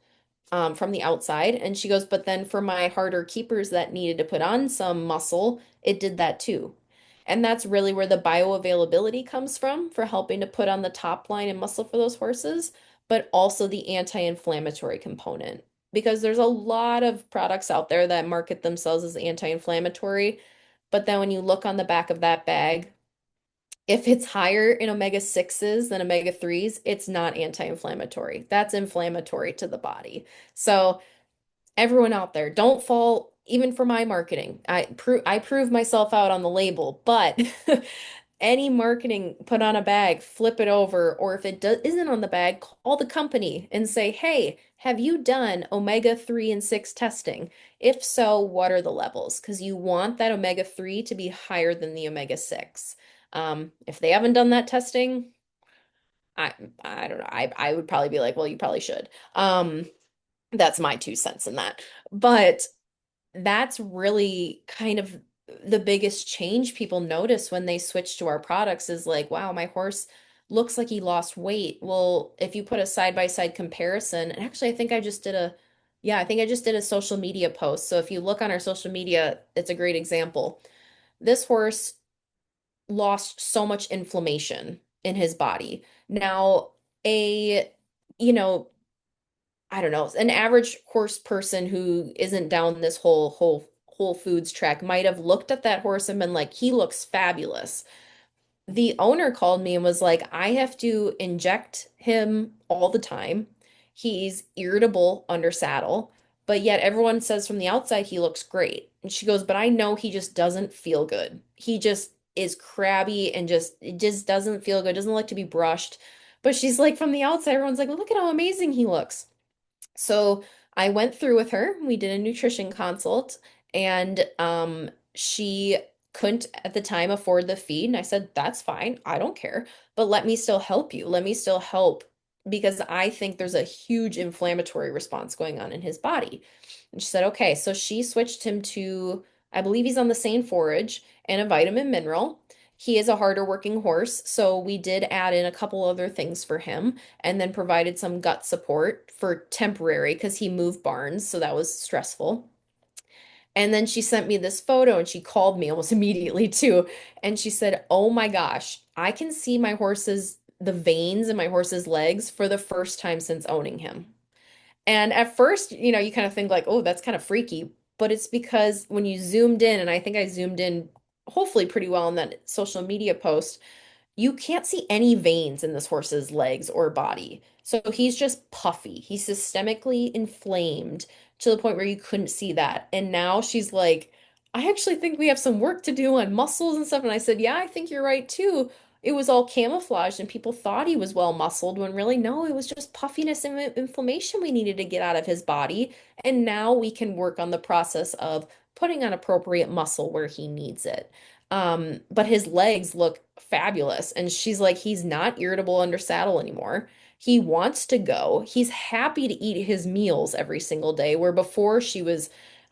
from the outside. And she goes, but then for my harder keepers that needed to put on some muscle, it did that too. And that's really where the bioavailability comes from for helping to put on the top line and muscle for those horses, but also the anti-inflammatory component. Because there's a lot of products out there that market themselves as anti-inflammatory, but then when you look on the back of that bag, if it's higher in omega 6s than omega 3s, it's not anti-inflammatory. That's inflammatory to the body. So everyone out there, don't fall even for my marketing. I prove myself out on the label, but any marketing put on a bag, flip it over, or if it isn't on the bag, call the company and say, "Hey, have you done omega 3 and 6 testing? If so, what are the levels?" Because you want that omega 3 to be higher than the omega 6. If they haven't done that testing, I I don't know. I would probably be like, "Well, you probably should." That's my 2 cents in that. But that's really kind of the biggest change people notice when they switch to our products is like, wow, my horse looks like he lost weight. Well, if you put a side-by-side comparison, and actually I think I just did a social media post. So if you look on our social media, it's a great example. This horse lost so much inflammation in his body. Now, a, you know, I don't know, an average horse person who isn't down this whole foods track might have looked at that horse and been like, he looks fabulous. The owner called me and was like, I have to inject him all the time. He's irritable under saddle, but yet everyone says from the outside he looks great. And she goes, but I know he just doesn't feel good. He just is crabby and just it just doesn't feel good, doesn't like to be brushed. But she's like, from the outside, everyone's like, look at how amazing he looks. So I went through with her. We did a nutrition consult, and she couldn't at the time afford the feed. And I said, that's fine. I don't care. But let me still help you. Let me still help because I think there's a huge inflammatory response going on in his body. And she said, okay. So she switched him to, I believe he's on the Sain Forage and a vitamin mineral. He is a harder working horse, so we did add in a couple other things for him and then provided some gut support for temporary because he moved barns, so that was stressful. And then she sent me this photo and she called me almost immediately too. And she said, oh my gosh, I can see the veins in my horse's legs for the first time since owning him. And at first, you kind of think like, oh, that's kind of freaky. But it's because when you zoomed in, and I think I zoomed in hopefully pretty well in that social media post, you can't see any veins in this horse's legs or body. So he's just puffy. He's systemically inflamed to the point where you couldn't see that. And now she's like, I actually think we have some work to do on muscles and stuff. And I said, yeah, I think you're right too. It was all camouflaged and people thought he was well muscled when really no, it was just puffiness and inflammation we needed to get out of his body. And now we can work on the process of putting on appropriate muscle where he needs it. But his legs look fabulous. And she's like, he's not irritable under saddle anymore. He wants to go. He's happy to eat his meals every single day, where before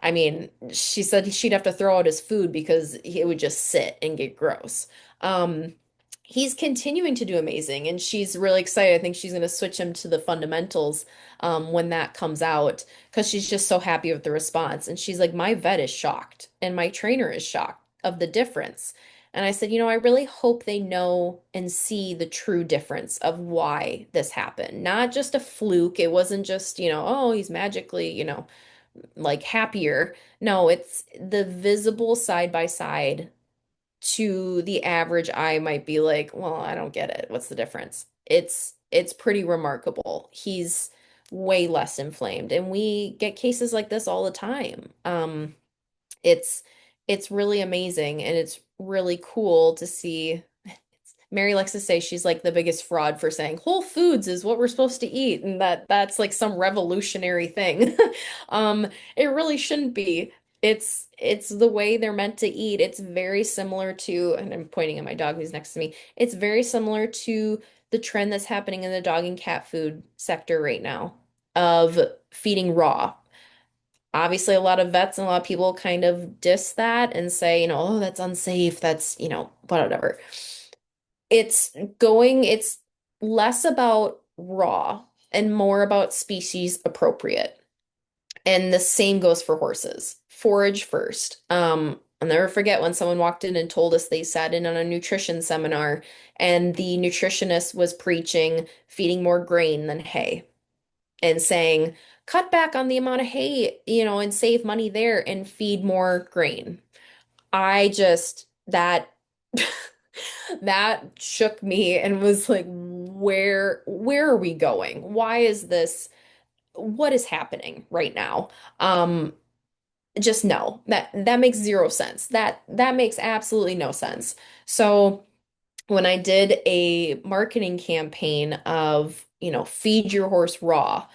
I mean, she said she'd have to throw out his food because he would just sit and get gross. Um, he's continuing to do amazing, and she's really excited. I think she's going to switch him to the fundamentals when that comes out because she's just so happy with the response. And she's like, my vet is shocked, and my trainer is shocked of the difference. And I said, I really hope they know and see the true difference of why this happened. Not just a fluke. It wasn't just, oh, he's magically, like happier. No, it's the visible side by side to the average eye might be like, well, I don't get it. What's the difference? It's pretty remarkable. He's way less inflamed, and we get cases like this all the time. It's it's really amazing and it's really cool to see. Mary likes to say she's like the biggest fraud for saying Whole Foods is what we're supposed to eat and that's like some revolutionary thing. It really shouldn't be. It's the way they're meant to eat. It's very similar to, and I'm pointing at my dog who's next to me. It's very similar to the trend that's happening in the dog and cat food sector right now of feeding raw. Obviously, a lot of vets and a lot of people kind of diss that and say, oh, that's unsafe. That's, whatever. It's less about raw and more about species appropriate. And the same goes for horses. Forage first. I'll never forget when someone walked in and told us they sat in on a nutrition seminar and the nutritionist was preaching feeding more grain than hay and saying, cut back on the amount of hay, and save money there and feed more grain. I just, that, that shook me and was like, where are we going? Why is this? What is happening right now? Um, just no, that makes zero sense. That makes absolutely no sense. So when I did a marketing campaign of, feed your horse raw,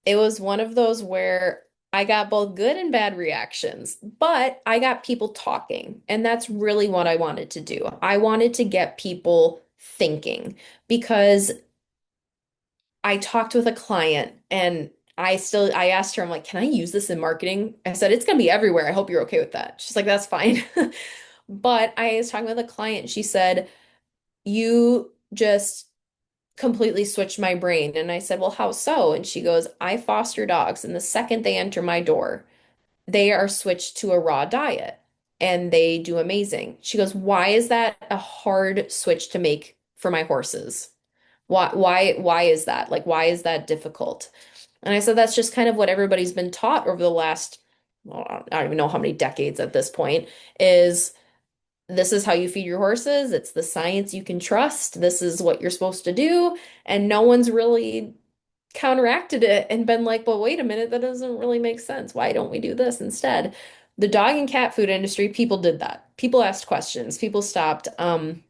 it was one of those where I got both good and bad reactions, but I got people talking, and that's really what I wanted to do. I wanted to get people thinking because I talked with a client and I asked her, I'm like, can I use this in marketing? I said, it's gonna be everywhere. I hope you're okay with that. She's like, that's fine. But I was talking with a client. She said, you just completely switched my brain. And I said, well, how so? And she goes, I foster dogs. And the second they enter my door, they are switched to a raw diet and they do amazing. She goes, why is that a hard switch to make for my horses? Why is that? Like, why is that difficult? And I said, that's just kind of what everybody's been taught over the last, well, I don't even know how many decades at this point, is this is how you feed your horses. It's the science you can trust. This is what you're supposed to do. And no one's really counteracted it and been like, well, wait a minute, that doesn't really make sense. Why don't we do this instead? The dog and cat food industry, people did that. People asked questions. People stopped. One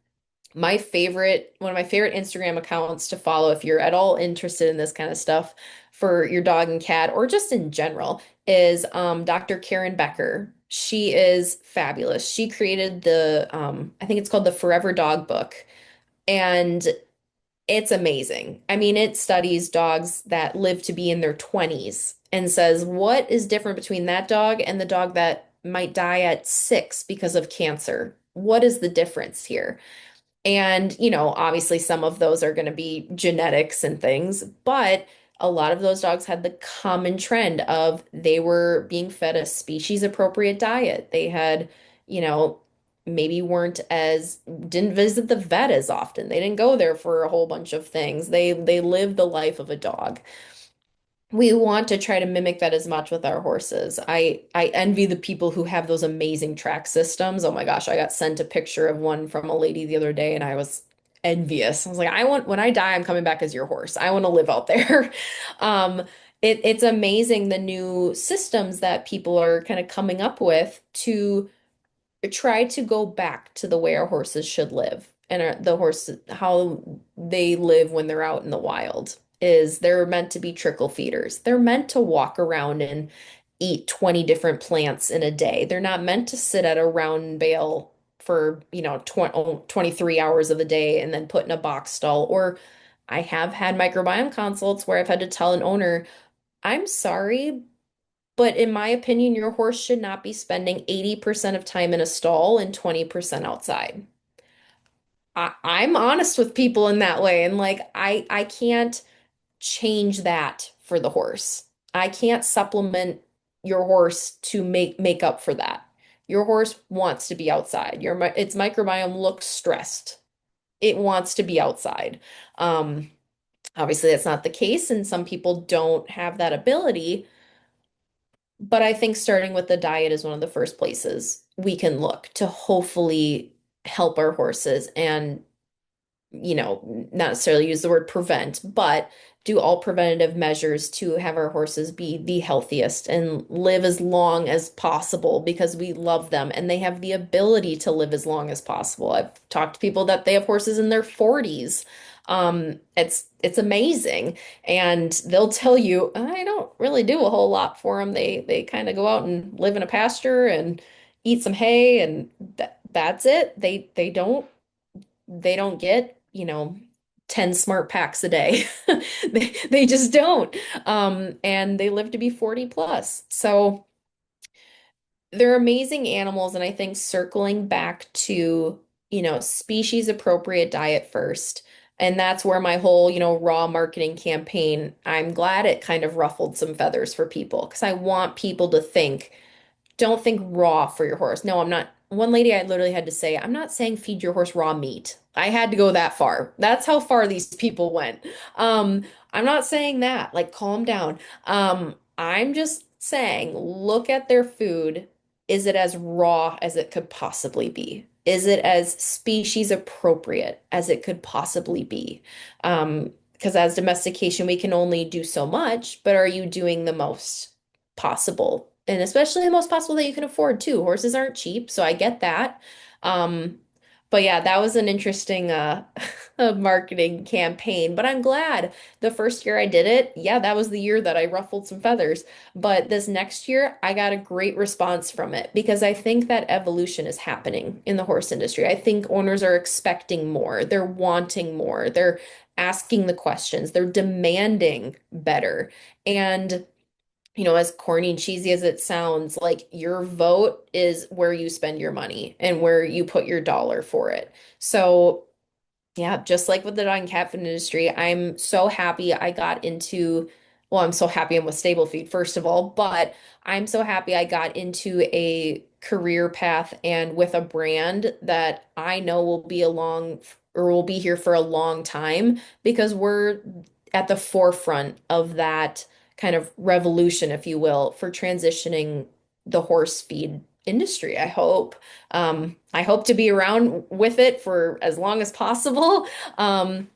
of my favorite Instagram accounts to follow if you're at all interested in this kind of stuff for your dog and cat or just in general is Dr. Karen Becker. She is fabulous. She created I think it's called the Forever Dog Book, and it's amazing. I mean, it studies dogs that live to be in their 20s and says, what is different between that dog and the dog that might die at 6 because of cancer? What is the difference here? And, obviously some of those are going to be genetics and things, but a lot of those dogs had the common trend of they were being fed a species appropriate diet. They had, you know, maybe didn't visit the vet as often. They didn't go there for a whole bunch of things. They lived the life of a dog. We want to try to mimic that as much with our horses. I envy the people who have those amazing track systems. Oh my gosh, I got sent a picture of one from a lady the other day and I was envious. I was like, when I die, I'm coming back as your horse. I want to live out there. Um, it's amazing the new systems that people are kind of coming up with to try to go back to the way our horses should live and the horses how they live when they're out in the wild is they're meant to be trickle feeders. They're meant to walk around and eat 20 different plants in a day. They're not meant to sit at a round bale for, 23 hours of the day and then put in a box stall. Or I have had microbiome consults where I've had to tell an owner, I'm sorry, but in my opinion, your horse should not be spending 80% of time in a stall and 20% outside. I'm honest with people in that way. And like, I can't change that for the horse. I can't supplement your horse to make up for that. Your horse wants to be outside. Its microbiome looks stressed. It wants to be outside. Um, Obviously, that's not the case, and some people don't have that ability. But I think starting with the diet is one of the first places we can look to hopefully help our horses and, not necessarily use the word prevent, but do all preventative measures to have our horses be the healthiest and live as long as possible because we love them and they have the ability to live as long as possible. I've talked to people that they have horses in their 40s. It's amazing. And they'll tell you, I don't really do a whole lot for them. They kind of go out and live in a pasture and eat some hay and that's it. They don't get, 10 smart packs a day. They just don't. And they live to be 40 plus. So they're amazing animals, and I think circling back to, species appropriate diet first. And that's where my whole, raw marketing campaign, I'm glad it kind of ruffled some feathers for people because I want people to think, don't think raw for your horse. No, I'm not. One lady I literally had to say, I'm not saying feed your horse raw meat. I had to go that far. That's how far these people went. Um, I'm not saying that. Like, calm down. I'm just saying, look at their food. Is it as raw as it could possibly be? Is it as species appropriate as it could possibly be? Because as domestication, we can only do so much, but are you doing the most possible? And especially the most possible that you can afford too. Horses aren't cheap, so I get that. Um, but yeah, that was an interesting marketing campaign. But I'm glad the first year I did it, yeah, that was the year that I ruffled some feathers. But this next year, I got a great response from it because I think that evolution is happening in the horse industry. I think owners are expecting more, they're wanting more, they're asking the questions, they're demanding better. And as corny and cheesy as it sounds, like your vote is where you spend your money and where you put your dollar for it. So, yeah, just like with the dog and cat food industry, I'm so happy I got into, well, I'm so happy I'm with StableFeed, first of all, but I'm so happy I got into a career path and with a brand that I know will be along or will be here for a long time because we're at the forefront of that kind of revolution, if you will, for transitioning the horse feed industry, I hope. I hope to be around with it for as long as possible. Um,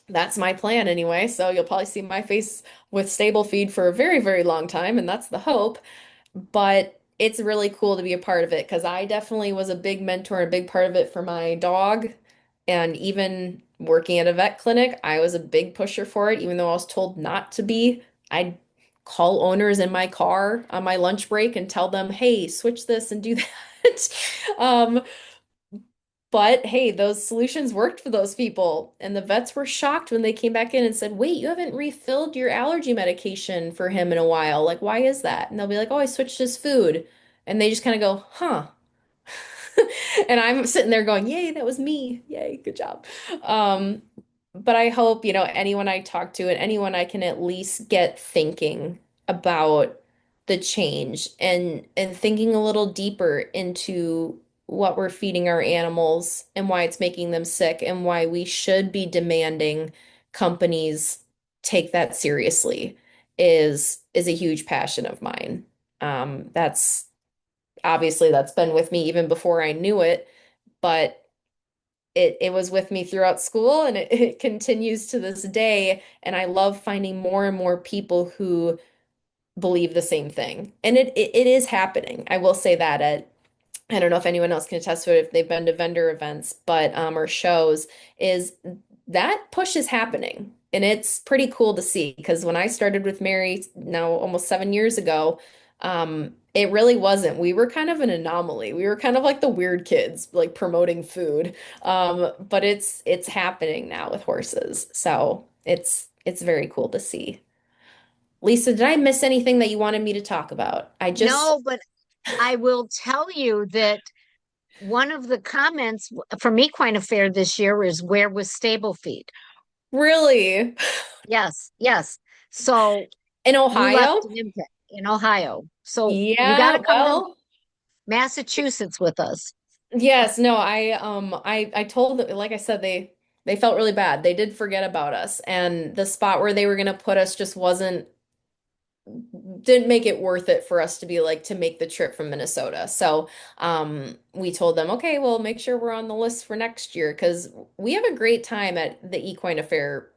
that's my plan anyway. So you'll probably see my face with StableFeed for a very, very long time, and that's the hope. But it's really cool to be a part of it because I definitely was a big mentor, a big part of it for my dog. And even working at a vet clinic, I was a big pusher for it, even though I was told not to be. I'd call owners in my car on my lunch break and tell them, hey, switch this and do that. Um, but hey, those solutions worked for those people. And the vets were shocked when they came back in and said, wait, you haven't refilled your allergy medication for him in a while. Like, why is that? And they'll be like, oh, I switched his food. And they just kind of go, huh. And I'm sitting there going, yay, that was me. Yay, good job. Um, but I hope, anyone I talk to and anyone I can at least get thinking about the change and thinking a little deeper into what we're feeding our animals and why it's making them sick and why we should be demanding companies take that seriously is a huge passion of mine. That's obviously that's been with me even before I knew it, but it was with me throughout school and it continues to this day. And I love finding more and more people who believe the same thing. And it is happening. I will say that I don't know if anyone else can attest to it if they've been to vendor events, but or shows, is that push is happening. And it's pretty cool to see because when I started with Mary now almost 7 years ago, it really wasn't. We were kind of an anomaly. We were kind of like the weird kids, like promoting food. But it's happening now with horses. So it's very cool to see. Lisa, did I miss anything that you wanted me to talk about? I just No, but I will tell you that one of the comments from Equine Affair this year is where was Stable Feed? really Yes, yes. So in you left Ohio? an impact in Ohio. So you got Yeah, to come to well, Massachusetts with us. yes, no, I told them, like I said, they felt really bad. They did forget about us, and the spot where they were gonna put us just didn't make it worth it for us to be like to make the trip from Minnesota. So we told them, okay, well, make sure we're on the list for next year because we have a great time at the Equine Affair,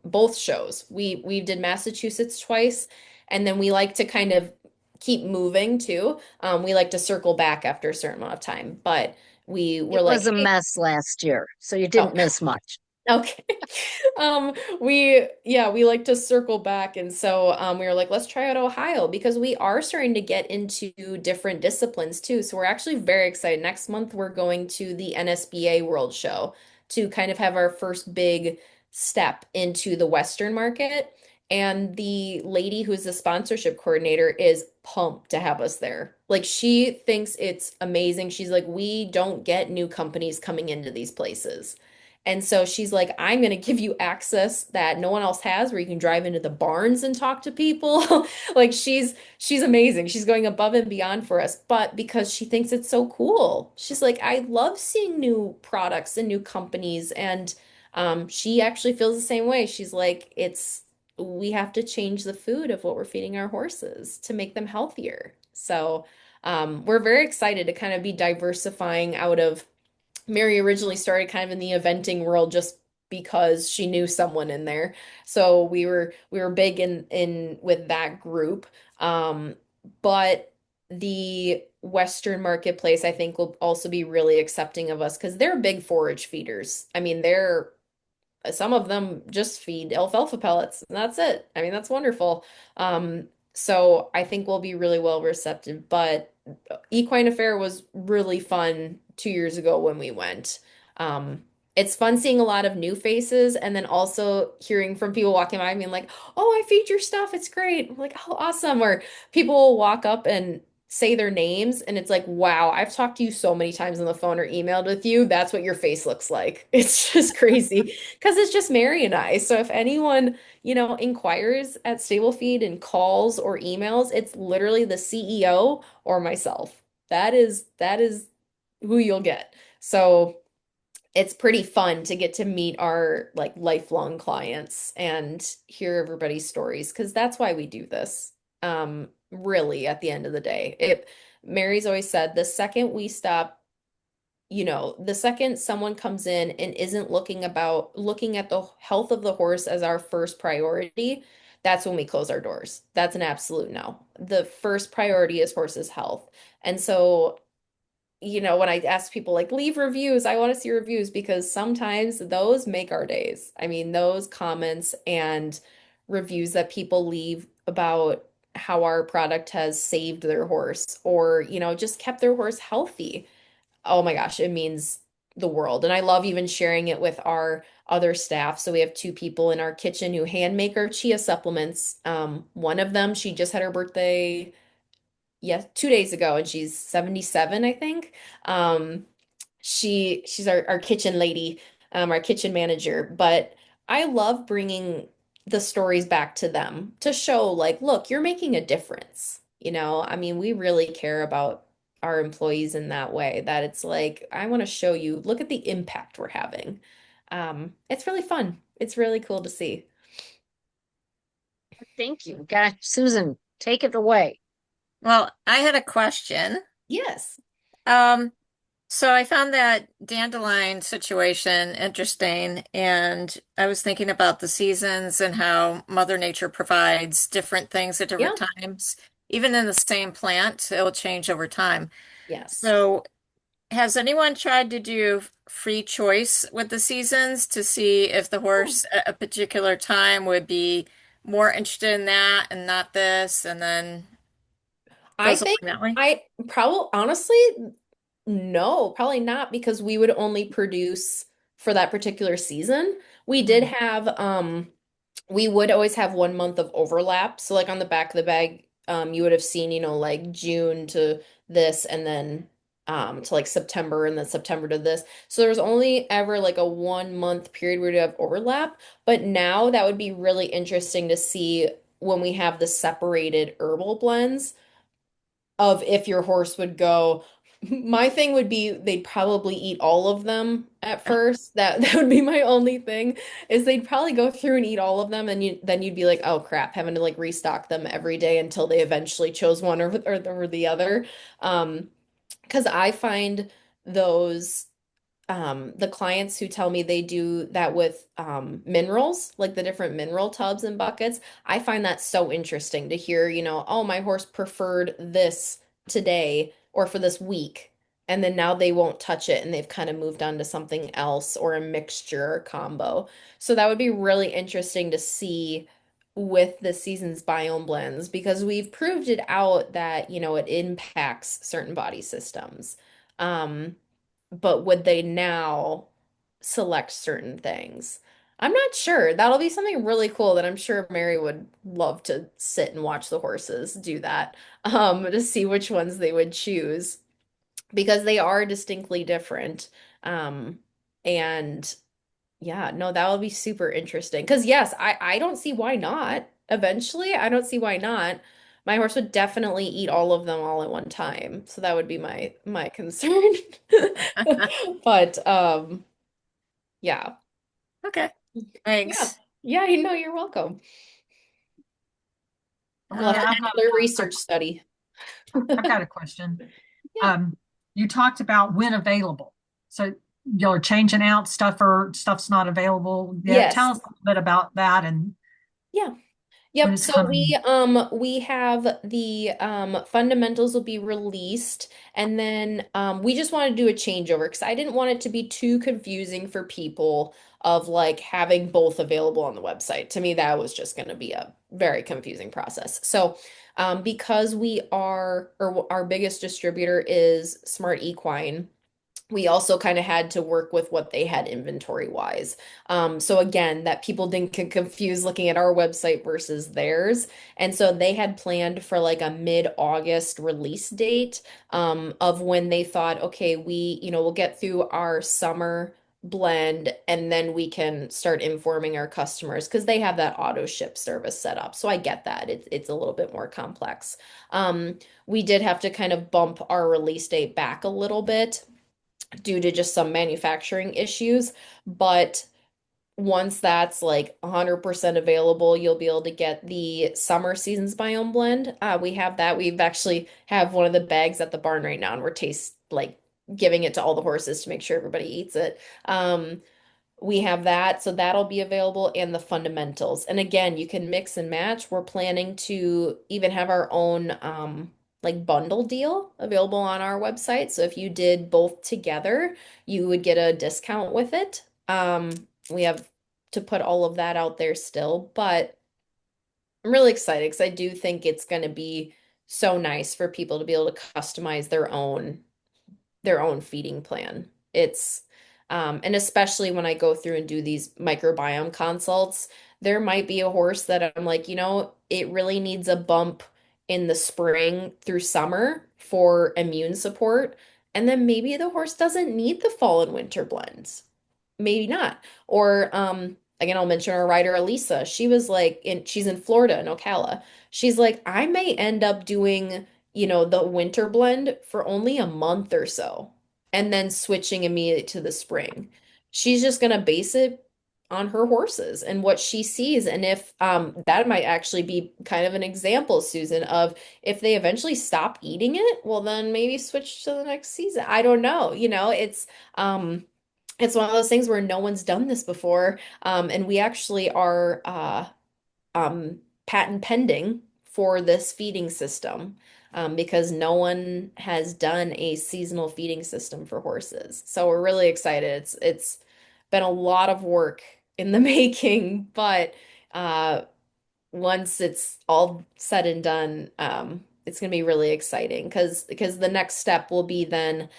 both shows. We did Massachusetts twice, and then we like to kind of keep moving too. We like to circle back after a certain amount of time, but we were It like, was a hey, mess last year, so you oh, didn't miss much. okay. We like to circle back. And so we were like, let's try out Ohio because we are starting to get into different disciplines too. So we're actually very excited. Next month, we're going to the NSBA World Show. to kind of have our first big step into the Western market. And the lady who's the sponsorship coordinator is pumped to have us there. Like she thinks it's amazing. She's like, we don't get new companies coming into these places. And so she's like, I'm going to give you access that no one else has where you can drive into the barns and talk to people. Like she's amazing. She's going above and beyond for us, but because she thinks it's so cool. She's like, I love seeing new products and new companies and she actually feels the same way. She's like, we have to change the food of what we're feeding our horses to make them healthier. So, we're very excited to kind of be diversifying out of Mary originally started kind of in the eventing world just because she knew someone in there. So we were big in with that group. But the Western marketplace, I think, will also be really accepting of us because they're big forage feeders. I mean, they're some of them just feed alfalfa pellets, and that's it. I mean, that's wonderful. So I think we'll be really well receptive. But Equine Affair was really fun 2 years ago when we went. Um, it's fun seeing a lot of new faces and then also hearing from people walking by being like, "Oh, I feed your stuff. It's great." I'm like, "Oh, awesome." Or people will walk up and say their names and it's like, "Wow, I've talked to you so many times on the phone or emailed with you. That's what your face looks like." It's just crazy because it's just Mary and I. So if anyone inquires at StableFeed and calls or emails, it's literally the CEO or myself. That is who you'll get. So it's pretty fun to get to meet our like lifelong clients and hear everybody's stories because that's why we do this. Really, at the end of the day, Mary's always said the second we stop, the second someone comes in and isn't looking at the health of the horse as our first priority, that's when we close our doors. That's an absolute no. The first priority is horse's health. And so when I ask people like leave reviews, I want to see reviews because sometimes those make our days. I mean, those comments and reviews that people leave about how our product has saved their horse or, just kept their horse healthy. Oh my gosh, it means the world. And I love even sharing it with our other staff. So we have two people in our kitchen who hand make our chia supplements. One of them, she just had her birthday, yeah, 2 days ago, and she's 77, I think. Um, she's our kitchen lady, our kitchen manager. But I love bringing the stories back to them to show, like, look, you're making a difference. I mean, we really care about our employees in that way, that it's like, I want to show you, look at the impact we're having. It's really fun. It's really cool to see. Thank you. Got Susan, take it away. Well, I had a question. Yes. Um, so I found that dandelion situation interesting, and I was thinking about the seasons and how Mother Nature provides different things at Yeah. different times. Even in the same plant, it'll change over time. Yes. So has anyone tried to do free choice with the seasons to see if the Oh. horse at a particular time would be more interested in that and not this, and then I goes along think that way? I probably honestly no, probably not because we would only produce for that particular season. We did Hmm. have we would always have 1 month of overlap. So like on the back of the bag, you would have seen, like June to this and then to like September and then September to this. So there was only ever like a 1 month period where you have overlap. But now that would be really interesting to see when we have the separated herbal blends of if your horse would go. My thing would be they'd probably eat all of them at first. That would be my only thing is they'd probably go through and eat all of them and then you'd be like, "Oh crap, having to like restock them every day until they eventually chose one or the other." Because I find those the clients who tell me they do that with minerals, like the different mineral tubs and buckets, I find that so interesting to hear, oh, my horse preferred this today or for this week. And then now they won't touch it and they've kind of moved on to something else or a mixture or combo. So that would be really interesting to see with the season's biome blends because we've proved it out that, it impacts certain body systems. Um, but would they now select certain things. I'm not sure. That'll be something really cool that I'm sure Mary would love to sit and watch the horses do that, to see which ones they would choose because they are distinctly different. Um, and yeah, no, that would be super interesting. Because yes, I don't see why not. Eventually, I don't see why not. My horse would definitely eat all of them all at one time. So that would be my concern. But yeah. Okay, Yeah. thanks. Yeah, you know, you're welcome. We'll have Olivia, to Uh, I've do got another research study. I've got a question. Yeah. You talked about when available. So y'all are changing out stuff or stuff's not available yet. Yes. Tell us a little bit about that and Yeah. when Yep, it's so coming. we have the fundamentals will be released and then we just want to do a changeover because I didn't want it to be too confusing for people of like having both available on the website. To me, that was just going to be a very confusing process. So because we are or our biggest distributor is Smart Equine, we also kind of had to work with what they had inventory wise. So again, that people didn't get confused looking at our website versus theirs. And so they had planned for like a mid-August release date of when they thought, okay, we'll get through our summer blend and then we can start informing our customers because they have that auto ship service set up. So I get that. It's a little bit more complex. We did have to kind of bump our release date back a little bit due to just some manufacturing issues. But once that's like 100% available, you'll be able to get the summer seasons biome blend. We have that. We've actually have one of the bags at the barn right now, and we're taste like giving it to all the horses to make sure everybody eats it. We have that, so that'll be available and the fundamentals. And again, you can mix and match. We're planning to even have our own like bundle deal available on our website. So if you did both together, you would get a discount with it. We have to put all of that out there still, but I'm really excited because I do think it's going to be so nice for people to be able to customize their own feeding plan. It's and especially when I go through and do these microbiome consults, there might be a horse that I'm like, it really needs a bump in the spring through summer for immune support. And then maybe the horse doesn't need the fall and winter blends. Maybe not. Or again, I'll mention our rider Elisa. She was like she's in Florida in Ocala. She's like, I may end up doing the winter blend for only a month or so, and then switching immediately to the spring. She's just gonna base it on her horses and what she sees. And if that might actually be kind of an example, Susan, of if they eventually stop eating it, well then maybe switch to the next season. I don't know. It's one of those things where no one's done this before. And we actually are patent pending for this feeding system because no one has done a seasonal feeding system for horses. So we're really excited. It's been a lot of work in the making, but uh, once it's all said and done, it's going to be really exciting because the next step will be then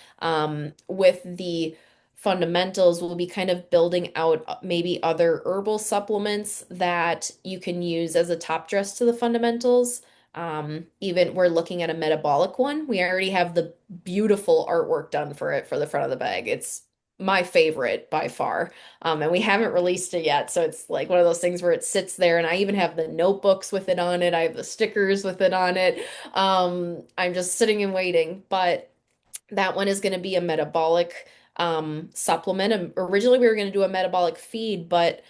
with the fundamentals, we'll be kind of building out maybe other herbal supplements that you can use as a top dress to the fundamentals. Even we're looking at a metabolic one. We already have the beautiful artwork done for it for the front of the bag. It's my favorite by far. And we haven't released it yet. So it's like one of those things where it sits there and I even have the notebooks with it on it. I have the stickers with it on it. I'm just sitting and waiting, but that one is going to be a metabolic supplement. Originally we were going to do a metabolic feed, but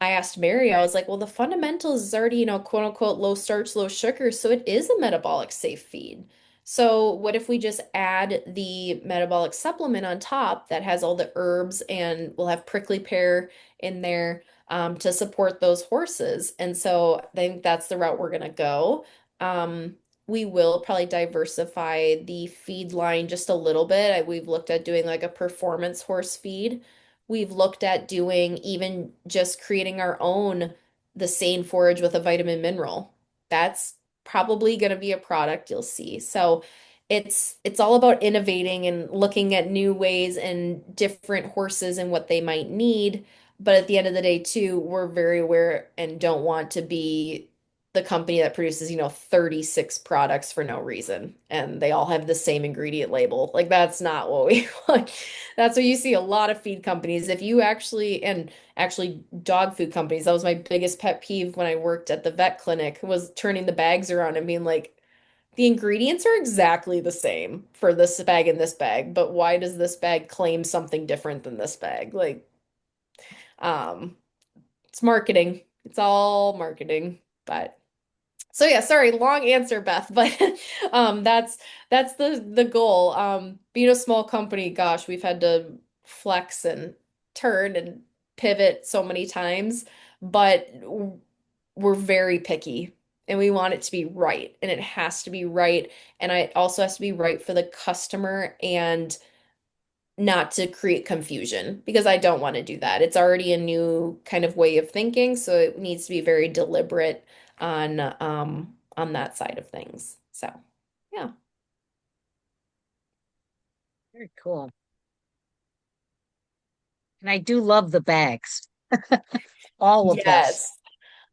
I asked Mary, I was like, well, the fundamentals is already, quote unquote, low starch, low sugar. So it is a metabolic safe feed. So what if we just add the metabolic supplement on top that has all the herbs and we'll have prickly pear in there to support those horses? And so I think that's the route we're going to go. We will probably diversify the feed line just a little bit. We've looked at doing like a performance horse feed. We've looked at doing even just creating our own the Sain Forage with a vitamin mineral. That's probably going to be a product you'll see. So it's all about innovating and looking at new ways and different horses and what they might need. But at the end of the day, too, we're very aware and don't want to be the company that produces, 36 products for no reason. And they all have the same ingredient label. Like that's not what we want. That's what you see a lot of feed companies. If you actually, and actually dog food companies, that was my biggest pet peeve when I worked at the vet clinic, was turning the bags around and being like, the ingredients are exactly the same for this bag and this bag, but why does this bag claim something different than this bag? Like, um, it's marketing. It's all marketing. But so yeah, sorry, long answer, Beth, but that's the goal. Being a small company, gosh, we've had to flex and turn and pivot so many times, but we're very picky and we want it to be right, and it has to be right, and it also has to be right for the customer and not to create confusion because I don't want to do that. It's already a new kind of way of thinking, so it needs to be very deliberate on that side of things. So, yeah. Very cool. And I do love the bags. All of this. Yes.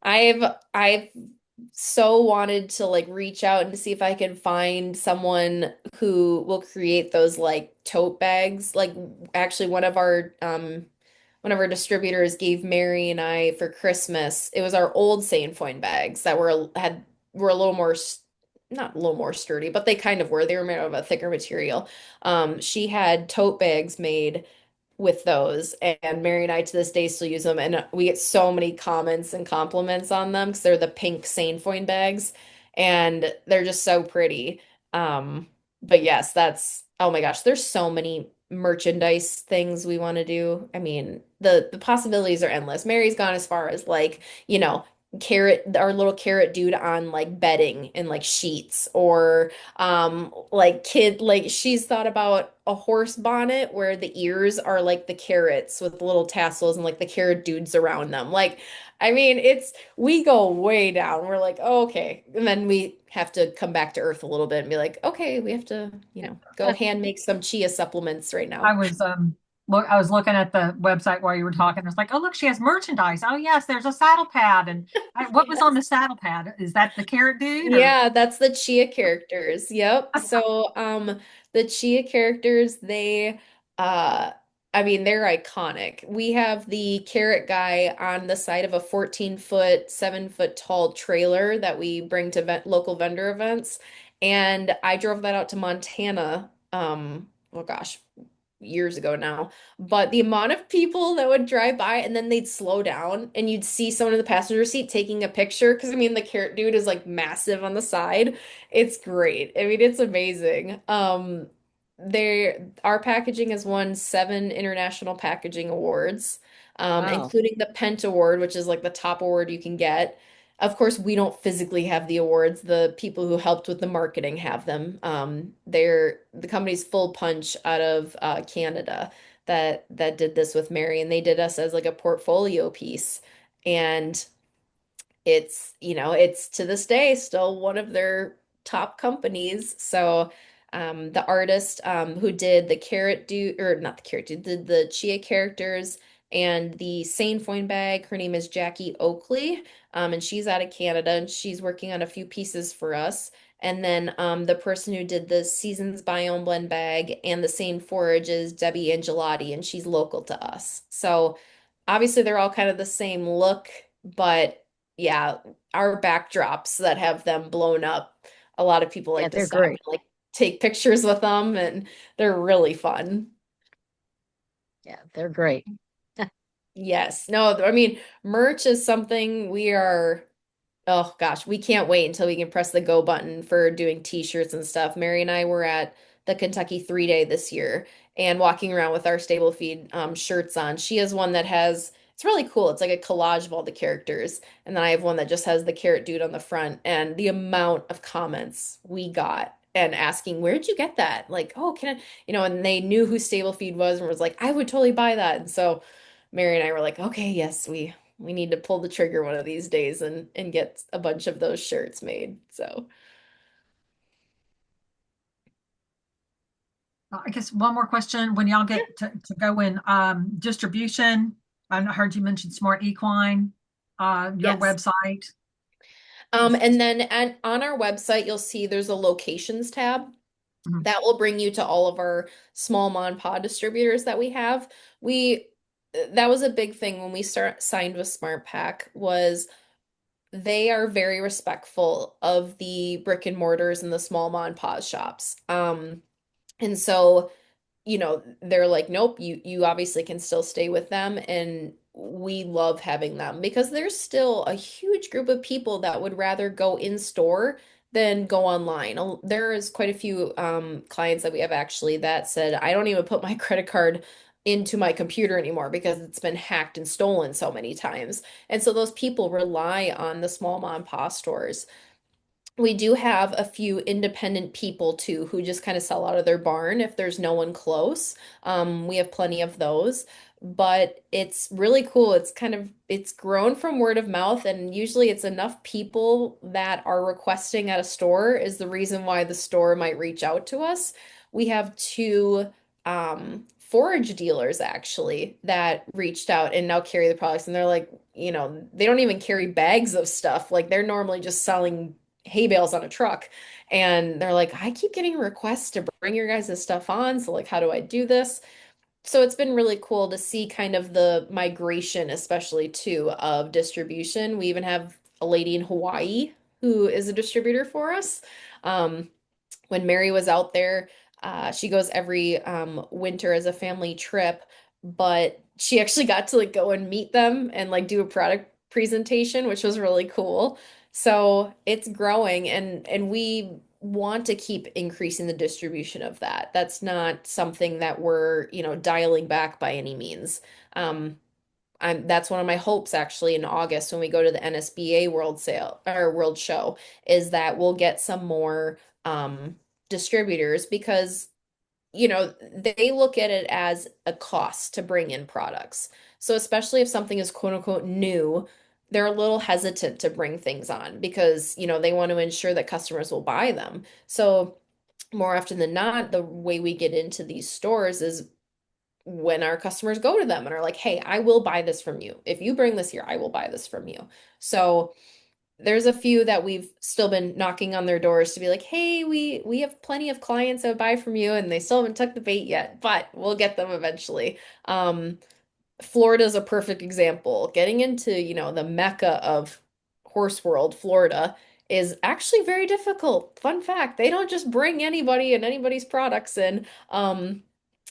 I've so wanted to like reach out and to see if I can find someone who will create those like tote bags. Like actually one of our distributors gave Mary and I for Christmas. It was our old Sainfoin bags that were a little more not a little more sturdy, but they kind of were. They were made of a thicker material. She had tote bags made with those, and Mary and I to this day still use them, and we get so many comments and compliments on them because they're the pink Sainfoin bags and they're just so pretty. But yes, that's, oh my gosh, there's so many merchandise things we want to do. I mean, the possibilities are endless. Mary's gone as far as like, carrot, our little carrot dude on like bedding and like sheets, or like she's thought about a horse bonnet where the ears are like the carrots with the little tassels and like the carrot dudes around them. Like, I mean, we go way down. We're like, oh, okay. And then we have to come back to earth a little bit and be like, okay, we have to, go hand make some chia supplements right I now. was I was looking at the website while you were talking. It's like, oh look, she has merchandise. Oh yes, there's a saddle pad. And what was on Yes. the saddle pad? Is that the carrot dude or Yeah, that's the chia characters. Yep. So, the chia characters, uh, I mean, they're iconic. We have the carrot guy on the side of a 14-foot, 7-foot tall trailer that we bring to local vendor events. And I drove that out to Montana, oh gosh, years ago now, but the amount of people that would drive by and then they'd slow down and you'd see someone in the passenger seat taking a picture because I mean the carrot dude is like massive on the side. It's great. I mean it's amazing. Our packaging has won 7 international packaging awards, Wow. including the Pent Award, which is like the top award you can get. Of course, we don't physically have the awards. The people who helped with the marketing have them. They're the company's Full Punch out of Canada that did this with Mary, and they did us as like a portfolio piece. And it's to this day still one of their top companies. So the artist who did the carrot dude, or not the carrot dude, did the chia characters and the Sainfoin bag. Her name is Jackie Oakley, and she's out of Canada, and she's working on a few pieces for us. And then the person who did the Seasons Biome Blend bag and the Saint Forage is Debbie Angelotti, and she's local to us. So obviously they're all kind of the same look, but yeah, our backdrops that have them blown up, a lot of people Yeah, like to they're stop and great. like take pictures with them, and they're really fun. Yeah, they're great. Yes. No, I mean, merch is something we are. Oh gosh, we can't wait until we can press the go button for doing t-shirts and stuff. Mary and I were at the Kentucky 3-Day this year and walking around with our StableFeed shirts on. She has one that has, it's really cool. It's like a collage of all the characters. And then I have one that just has the carrot dude on the front. And the amount of comments we got and asking, where'd you get that? Like, oh, can I, and they knew who StableFeed was and was like, I would totally buy that. And so Mary and I were like, okay, yes, we need to pull the trigger one of these days and get a bunch of those shirts made. So I guess one more question. When y'all get to go in distribution, I heard you mention Smart Equine, your Yes. website. And then on our website, you'll see there's a locations tab. Mhm. That will bring you to all of our small mom pod distributors that we have. We that was a big thing when we signed with SmartPack was they are very respectful of the brick and mortars and the small mom and pause shops. And so they're like, nope, you obviously can still stay with them. And we love having them because there's still a huge group of people that would rather go in store than go online. There is quite a few clients that we have actually that said, I don't even put my credit card into my computer anymore because it's been hacked and stolen so many times. And so those people rely on the small mom and pop stores. We do have a few independent people too who just kind of sell out of their barn if there's no one close. We have plenty of those, but it's really cool. It's grown from word of mouth, and usually it's enough people that are requesting at a store is the reason why the store might reach out to us. We have two forage dealers actually that reached out and now carry the products, and they're like, they don't even carry bags of stuff. Like they're normally just selling hay bales on a truck. And they're like, I keep getting requests to bring your guys' stuff on. So, like, how do I do this? So, it's been really cool to see kind of the migration, especially too, of distribution. We even have a lady in Hawaii who is a distributor for us. Um, when Mary was out there, she goes every winter as a family trip, but she actually got to like go and meet them and like do a product presentation, which was really cool. So it's growing, and we want to keep increasing the distribution of that. That's not something that we're, dialing back by any means. Um, that's one of my hopes actually in August when we go to the NSBA World Sale or World Show is that we'll get some more distributors because they look at it as a cost to bring in products. So especially if something is quote unquote new, they're a little hesitant to bring things on because they want to ensure that customers will buy them. So more often than not, the way we get into these stores is when our customers go to them and are like, hey, I will buy this from you. If you bring this here, I will buy this from you. So there's a few that we've still been knocking on their doors to be like, hey, we have plenty of clients that would buy from you, and they still haven't took the bait yet, but we'll get them eventually. Florida is a perfect example. Getting into, the mecca of horse world, Florida, is actually very difficult. Fun fact, they don't just bring anybody and anybody's products in.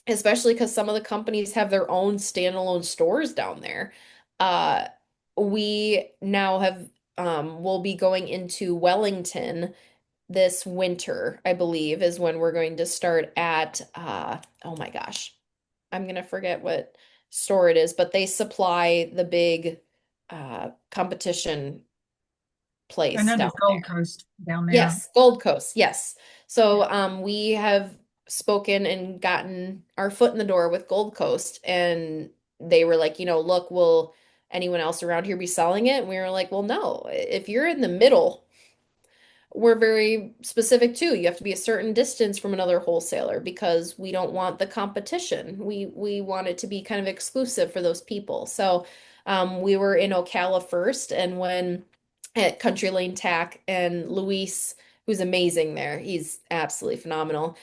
Especially because some of the companies have their own standalone stores down there. Uh, we now have we'll be going into Wellington this winter, I believe, is when we're going to start at oh my gosh, I'm gonna forget what store it is, but they supply the big competition I place know down there's Gold there. Coast down there. Yes, Gold Coast. Yes. So we have spoken and gotten our foot in the door with Gold Coast, and they were like, look, will anyone else around here be selling it? And we were like, well, no. If you're in the middle, we're very specific too. You have to be a certain distance from another wholesaler because we don't want the competition. We want it to be kind of exclusive for those people. So we were in Ocala first, and when at Country Lane Tack and Luis, who's amazing there, he's absolutely phenomenal.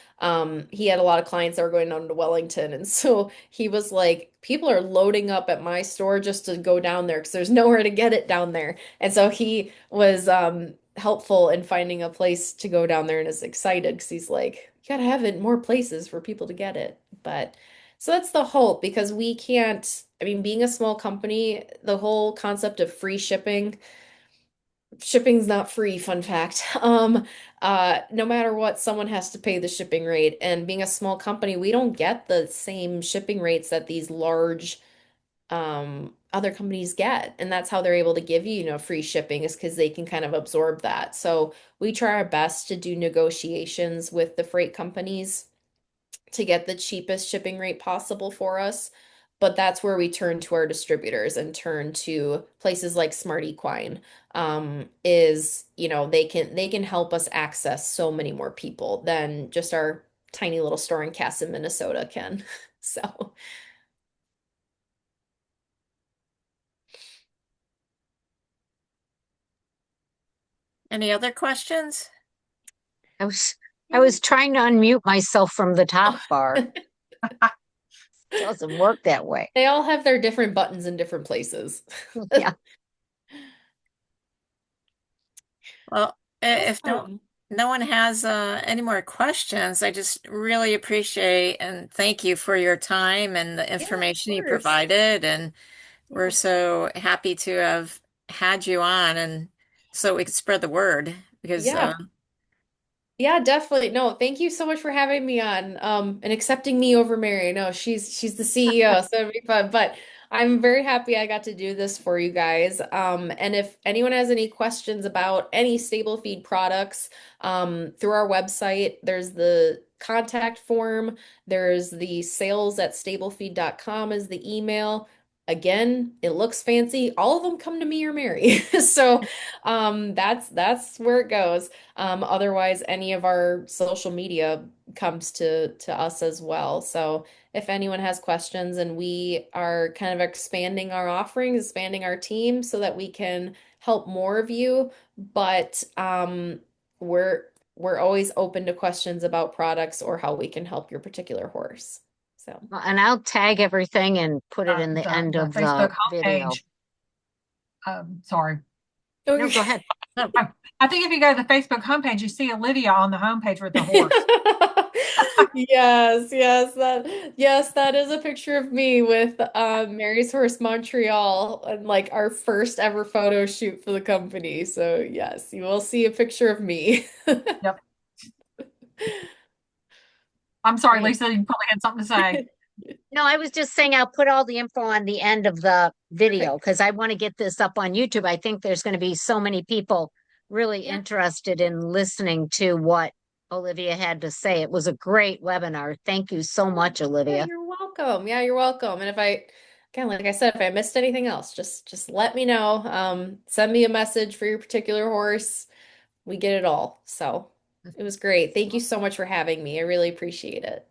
He had a lot of clients that were going down to Wellington, and so he was like, people are loading up at my store just to go down there because there's nowhere to get it down there. And so he was helpful in finding a place to go down there and is excited because he's like, you gotta have it in more places for people to get it. But so that's the hope because we can't, I mean, being a small company, the whole concept of free shipping's not free, fun fact. No matter what, someone has to pay the shipping rate. And being a small company, we don't get the same shipping rates that these large other companies get, and that's how they're able to give you, free shipping is because they can kind of absorb that. So we try our best to do negotiations with the freight companies to get the cheapest shipping rate possible for us, but that's where we turn to our distributors and turn to places like Smart Equine. Is they can help us access so many more people than just our tiny little storing casts in Minnesota can. So Any other questions? I was trying to unmute myself from the top bar. Doesn't work that way. they all have their different buttons in different places. Yeah. Well, if Awesome. no one has any more questions, I just really appreciate and thank you for your time and the Yeah, of information you course. provided. And we're Yeah. so happy to have had you on and so we could spread the word because Yeah. Yeah, definitely. No, thank you so much for having me on, and accepting me over Mary. No, she's the CEO, so it'd be fun. But I'm very happy I got to do this for you guys. And if anyone has any questions about any Stable Feed products, through our website, there's the contact form, there's the sales@stablefeed.com is the email. Again, it looks fancy. All of them come to me or Mary. So that's where it goes. Otherwise, any of our social media comes to us as well. So if anyone has questions, and we are kind of expanding our offerings, expanding our team so that we can help more of you, but we're always open to questions about products or how we can help your particular horse. So And I'll tag everything and put it in the end the of the Facebook video. homepage. Sorry. oh, No, go ahead. I think if you go to the Facebook homepage, you see Olivia on the homepage with the horse. Yes, that is a picture of me with Mary's Horse Montreal and like our first ever photo shoot for the company. So yes, you will see a picture of me. Yep. I'm sorry, Great. Lisa, you probably had something to say. No, I was just saying I'll put all the info on the end of the video Perfect. because I want to get this up on YouTube. I think there's going to be so many people really Yeah. interested in listening to what Olivia had to say. It was a great webinar. Thank you so much, Yeah, Olivia. you're welcome. Yeah, you're welcome. And if I, again, like I said, if I missed anything else, just let me know. Send me a message for your particular horse. We get it all. So it was great. Thank you so much for having me. I really appreciate it.